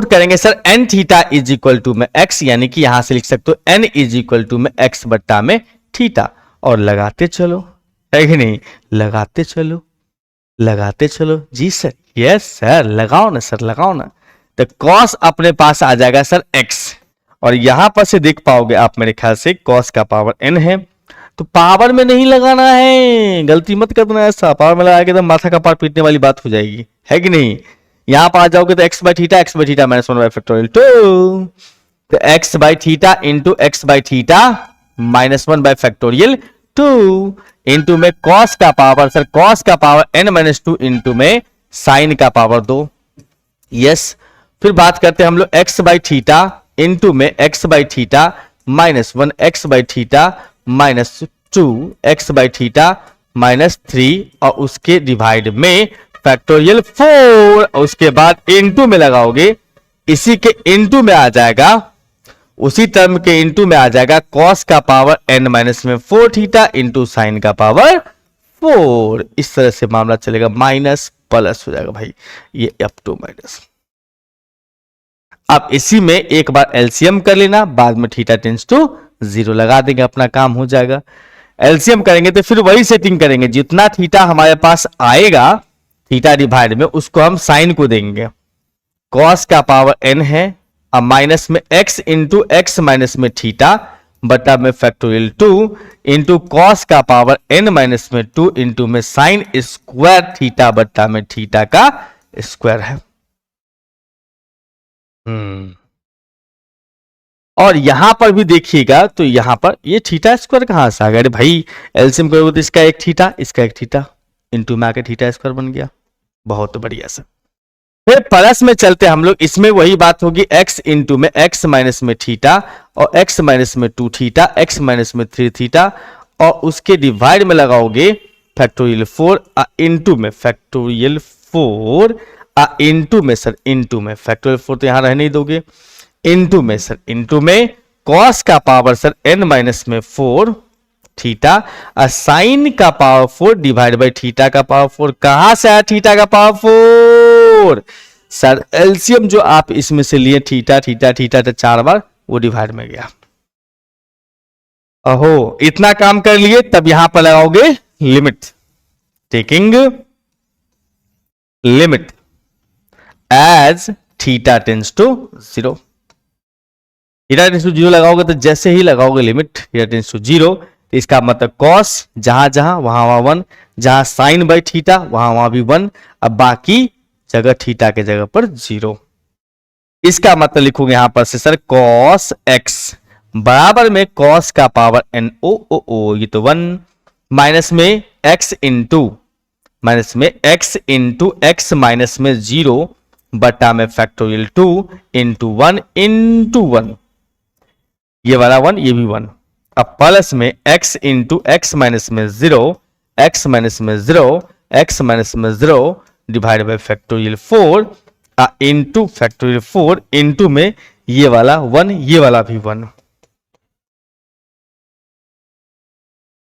करेंगे sir n theta is equal to में x, यानी कि यहां से लिख सकते हो n इज इक्वल टू में x बट्टा में थीटा, और लगाते चलो, है कि नहीं? लगाते चलो जी सर, यस सर, लगाओ ना सर, लगाओ ना। तो cos अपने पास आ जाएगा सर x, और यहां पर से देख पाओगे आप मेरे ख्याल से cos का पावर n है, तो पावर में नहीं लगाना है, गलती मत कर देना ऐसा, पावर में लगा के तो माथा का पार पीटने वाली बात हो जाएगी, है कि नहीं। यहां पर आ जाओगे तो x by theta minus 1 by factorial 2, तो x by theta into x by theta minus 1 by factorial 2 into में cos का पावर सर cos का पावर n माइनस 2 इंटू में साइन का पावर 2, यस। फिर बात करते हैं हम लोग x बाई थीटा इंटू में x by theta minus 1 x by theta minus 2 x by theta minus 3, और उसके डिवाइड में फैक्टोरियल 4, और उसके बाद इंटू में लगाओगे, इसी के इंटू में आ जाएगा, उसी टर्म के इंटू में आ जाएगा cos का पावर n माइनस में 4 थीटा इंटू साइन का पावर 4। इस तरह से मामला चलेगा, माइनस प्लस हो जाएगा भाई, ये अप टू माइनस। अब इसी में एक बार एलसीएम कर लेना, बाद में थीटा टेंस टू 0 लगा देंगे, अपना काम हो जाएगा। एलसीएम करेंगे तो फिर वही सेटिंग करेंगे, जितना थीटा हमारे पास आएगा थीटा डिवाइड में, उसको हम साइन को देंगे। cos का पावर n है, अब माइनस में x इंटू x माइनस में थीटा बटा में फैक्टोरियल 2 इंटू कॉस का पावर n माइनस में 2 इंटू में साइन स्क्वायर थीटा बटा में थीटा का स्क्वायर है। और यहां पर भी देखिएगा तो यहां पर ये थीटा स्क्वायर कहां से आ गया? अरे भाई एलसीएम करोगे तो इसका एक थीटा, इसका एक थीटा, इंटू में आके थीटा स्क्वायर बन गया। बहुत बढ़िया सर। फिर प्लस में चलते हम लोग, इसमें वही बात होगी, x इंटू में x माइनस में थीटा और x माइनस में 2 थीटा, x माइनस में 3 थीटा, और उसके डिवाइड में लगाओगे फैक्टोरियल 4 इंटू में फैक्टोरियल 4 इंटू में सर इंटू में फैक्टोरियल 4 तो यहां रहने ही दोगे, इंटू में सर इंटू में कॉस का पावर सर n माइनस में 4 थीटा और साइन का पावर 4 डिवाइड बाई थीटा का पावर 4। कहां से आया थीटा का पावर 4? सर एलसीएम जो आप इसमें से लिए थीटा थीटा थीटा तो 4 बार वो डिवाइड में गया। अहो इतना काम कर लिए, तब यहां पर लगाओगे limit, taking limit as theta tends to 0। Theta tends to 0 लगाओगे तो जैसे ही लगाओगे लिमिट थीटा टेंड्स टू 0, इसका मतलब कॉस जहां जहां वहां वहां 1, जहां साइन बाई थीटा वहां वहां भी 1, अब बाकी जगह थीटा के जगह पर 0। इसका मतलब लिखोगे यहां पर से सर कॉस x बराबर में कॉस का पावर n o ये तो 1 माइनस में x इंटू x माइनस में 0 बटा में फैक्टोरियल 2 इंटू 1 इंटू 1, ये वाला 1 ये भी 1, अब प्लस में x इंटू x माइनस में 0 x माइनस में 0 x माइनस में 0 divide by factorial 4 into factorial 4 into में ये वाला 1 ये वाला भी 1।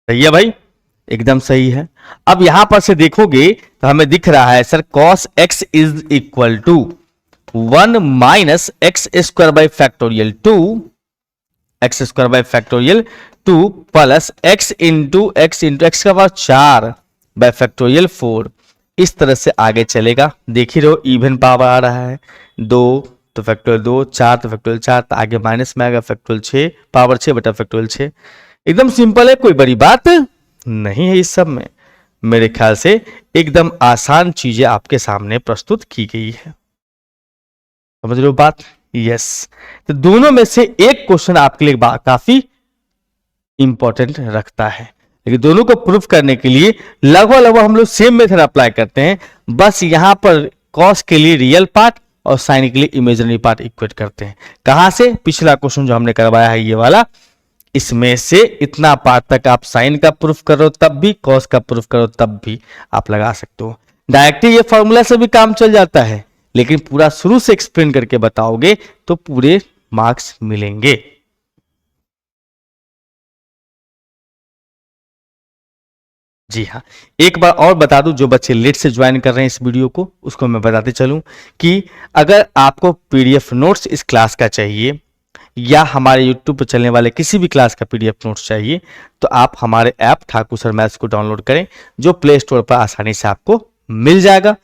सही है भाई, एकदम सही है। अब यहां पर से देखोगे तो हमें दिख रहा है sir cos x is equal to 1 minus x square by factorial 2 x square by factorial 2 plus x into x का पावर 4 बाई फैक्टोरियल 4। इस तरह से आगे चलेगा, देख ही रहो इवन पावर आ रहा है, 2 तो फैक्टोरियल 2, 4 तो फैक्टोरियल 4, तो आगे माइनस में आएगा फैक्टोरियल 6 पावर 6 बटा फैक्टोरियल 6। एकदम सिंपल है, कोई बड़ी बात नहीं है इस सब में। मेरे ख्याल से एकदम आसान चीजें आपके सामने प्रस्तुत की गई है, समझ लो बात। यस, तो दोनों में से एक क्वेश्चन आपके लिए काफी इंपॉर्टेंट रखता है, लेकिन दोनों को प्रूफ करने के लिए लगभग हम लोग सेम मेथड अप्लाई करते हैं, बस यहां पर कॉस के लिए रियल पार्ट और साइन के लिए इमेजिनरी पार्ट इक्वेट करते हैं। कहां से? पिछला क्वेश्चन जो हमने करवाया है ये वाला, इसमें से इतना पार्ट तक आप साइन का प्रूफ करो तब भी, कॉस का प्रूफ करो तब भी आप लगा सकते हो। डायरेक्टली ये फॉर्मूला से भी काम चल जाता है, लेकिन पूरा शुरू से एक्सप्लेन करके बताओगे तो पूरे मार्क्स मिलेंगे। जी हाँ, एक बार और बता दूं, जो बच्चे लेट से ज्वाइन कर रहे हैं इस वीडियो को, उसको मैं बताते चलूं कि अगर आपको पीडीएफ नोट्स इस क्लास का चाहिए या हमारे यूट्यूब पर चलने वाले किसी भी क्लास का पीडीएफ नोट्स चाहिए, तो आप हमारे ऐप ठाकुर सर मैथ्स को डाउनलोड करें, जो प्ले स्टोर पर आसानी से आपको मिल जाएगा।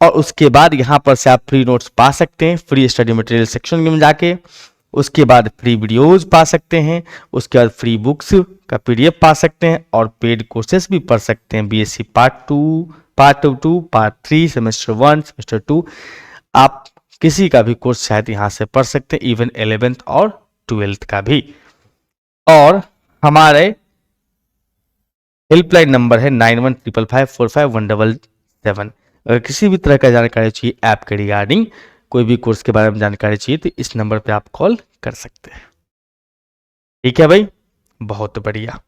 और उसके बाद यहाँ पर से आप फ्री नोट्स पा सकते हैं, फ्री स्टडी मटेरियल सेक्शन में जाके, उसके बाद फ्री वीडियोज पा सकते हैं, उसके बाद फ्री बुक्स का पीडीएफ पा सकते हैं और पेड कोर्सेज भी पढ़ सकते हैं। BSc part 2, part 2, part 3, semester 1, semester 2, आप किसी का भी कोर्स शायद यहाँ से पढ़ सकते हैं, इवन 11th और 12th का भी। और हमारे हेल्पलाइन नंबर है 9155545177। अगर किसी भी तरह का जानकारी चाहिए ऐप के रिगार्डिंग, कोई भी कोर्स के बारे में जानकारी चाहिए, तो इस नंबर पे आप कॉल कर सकते हैं। ठीक है भाई, बहुत बढ़िया।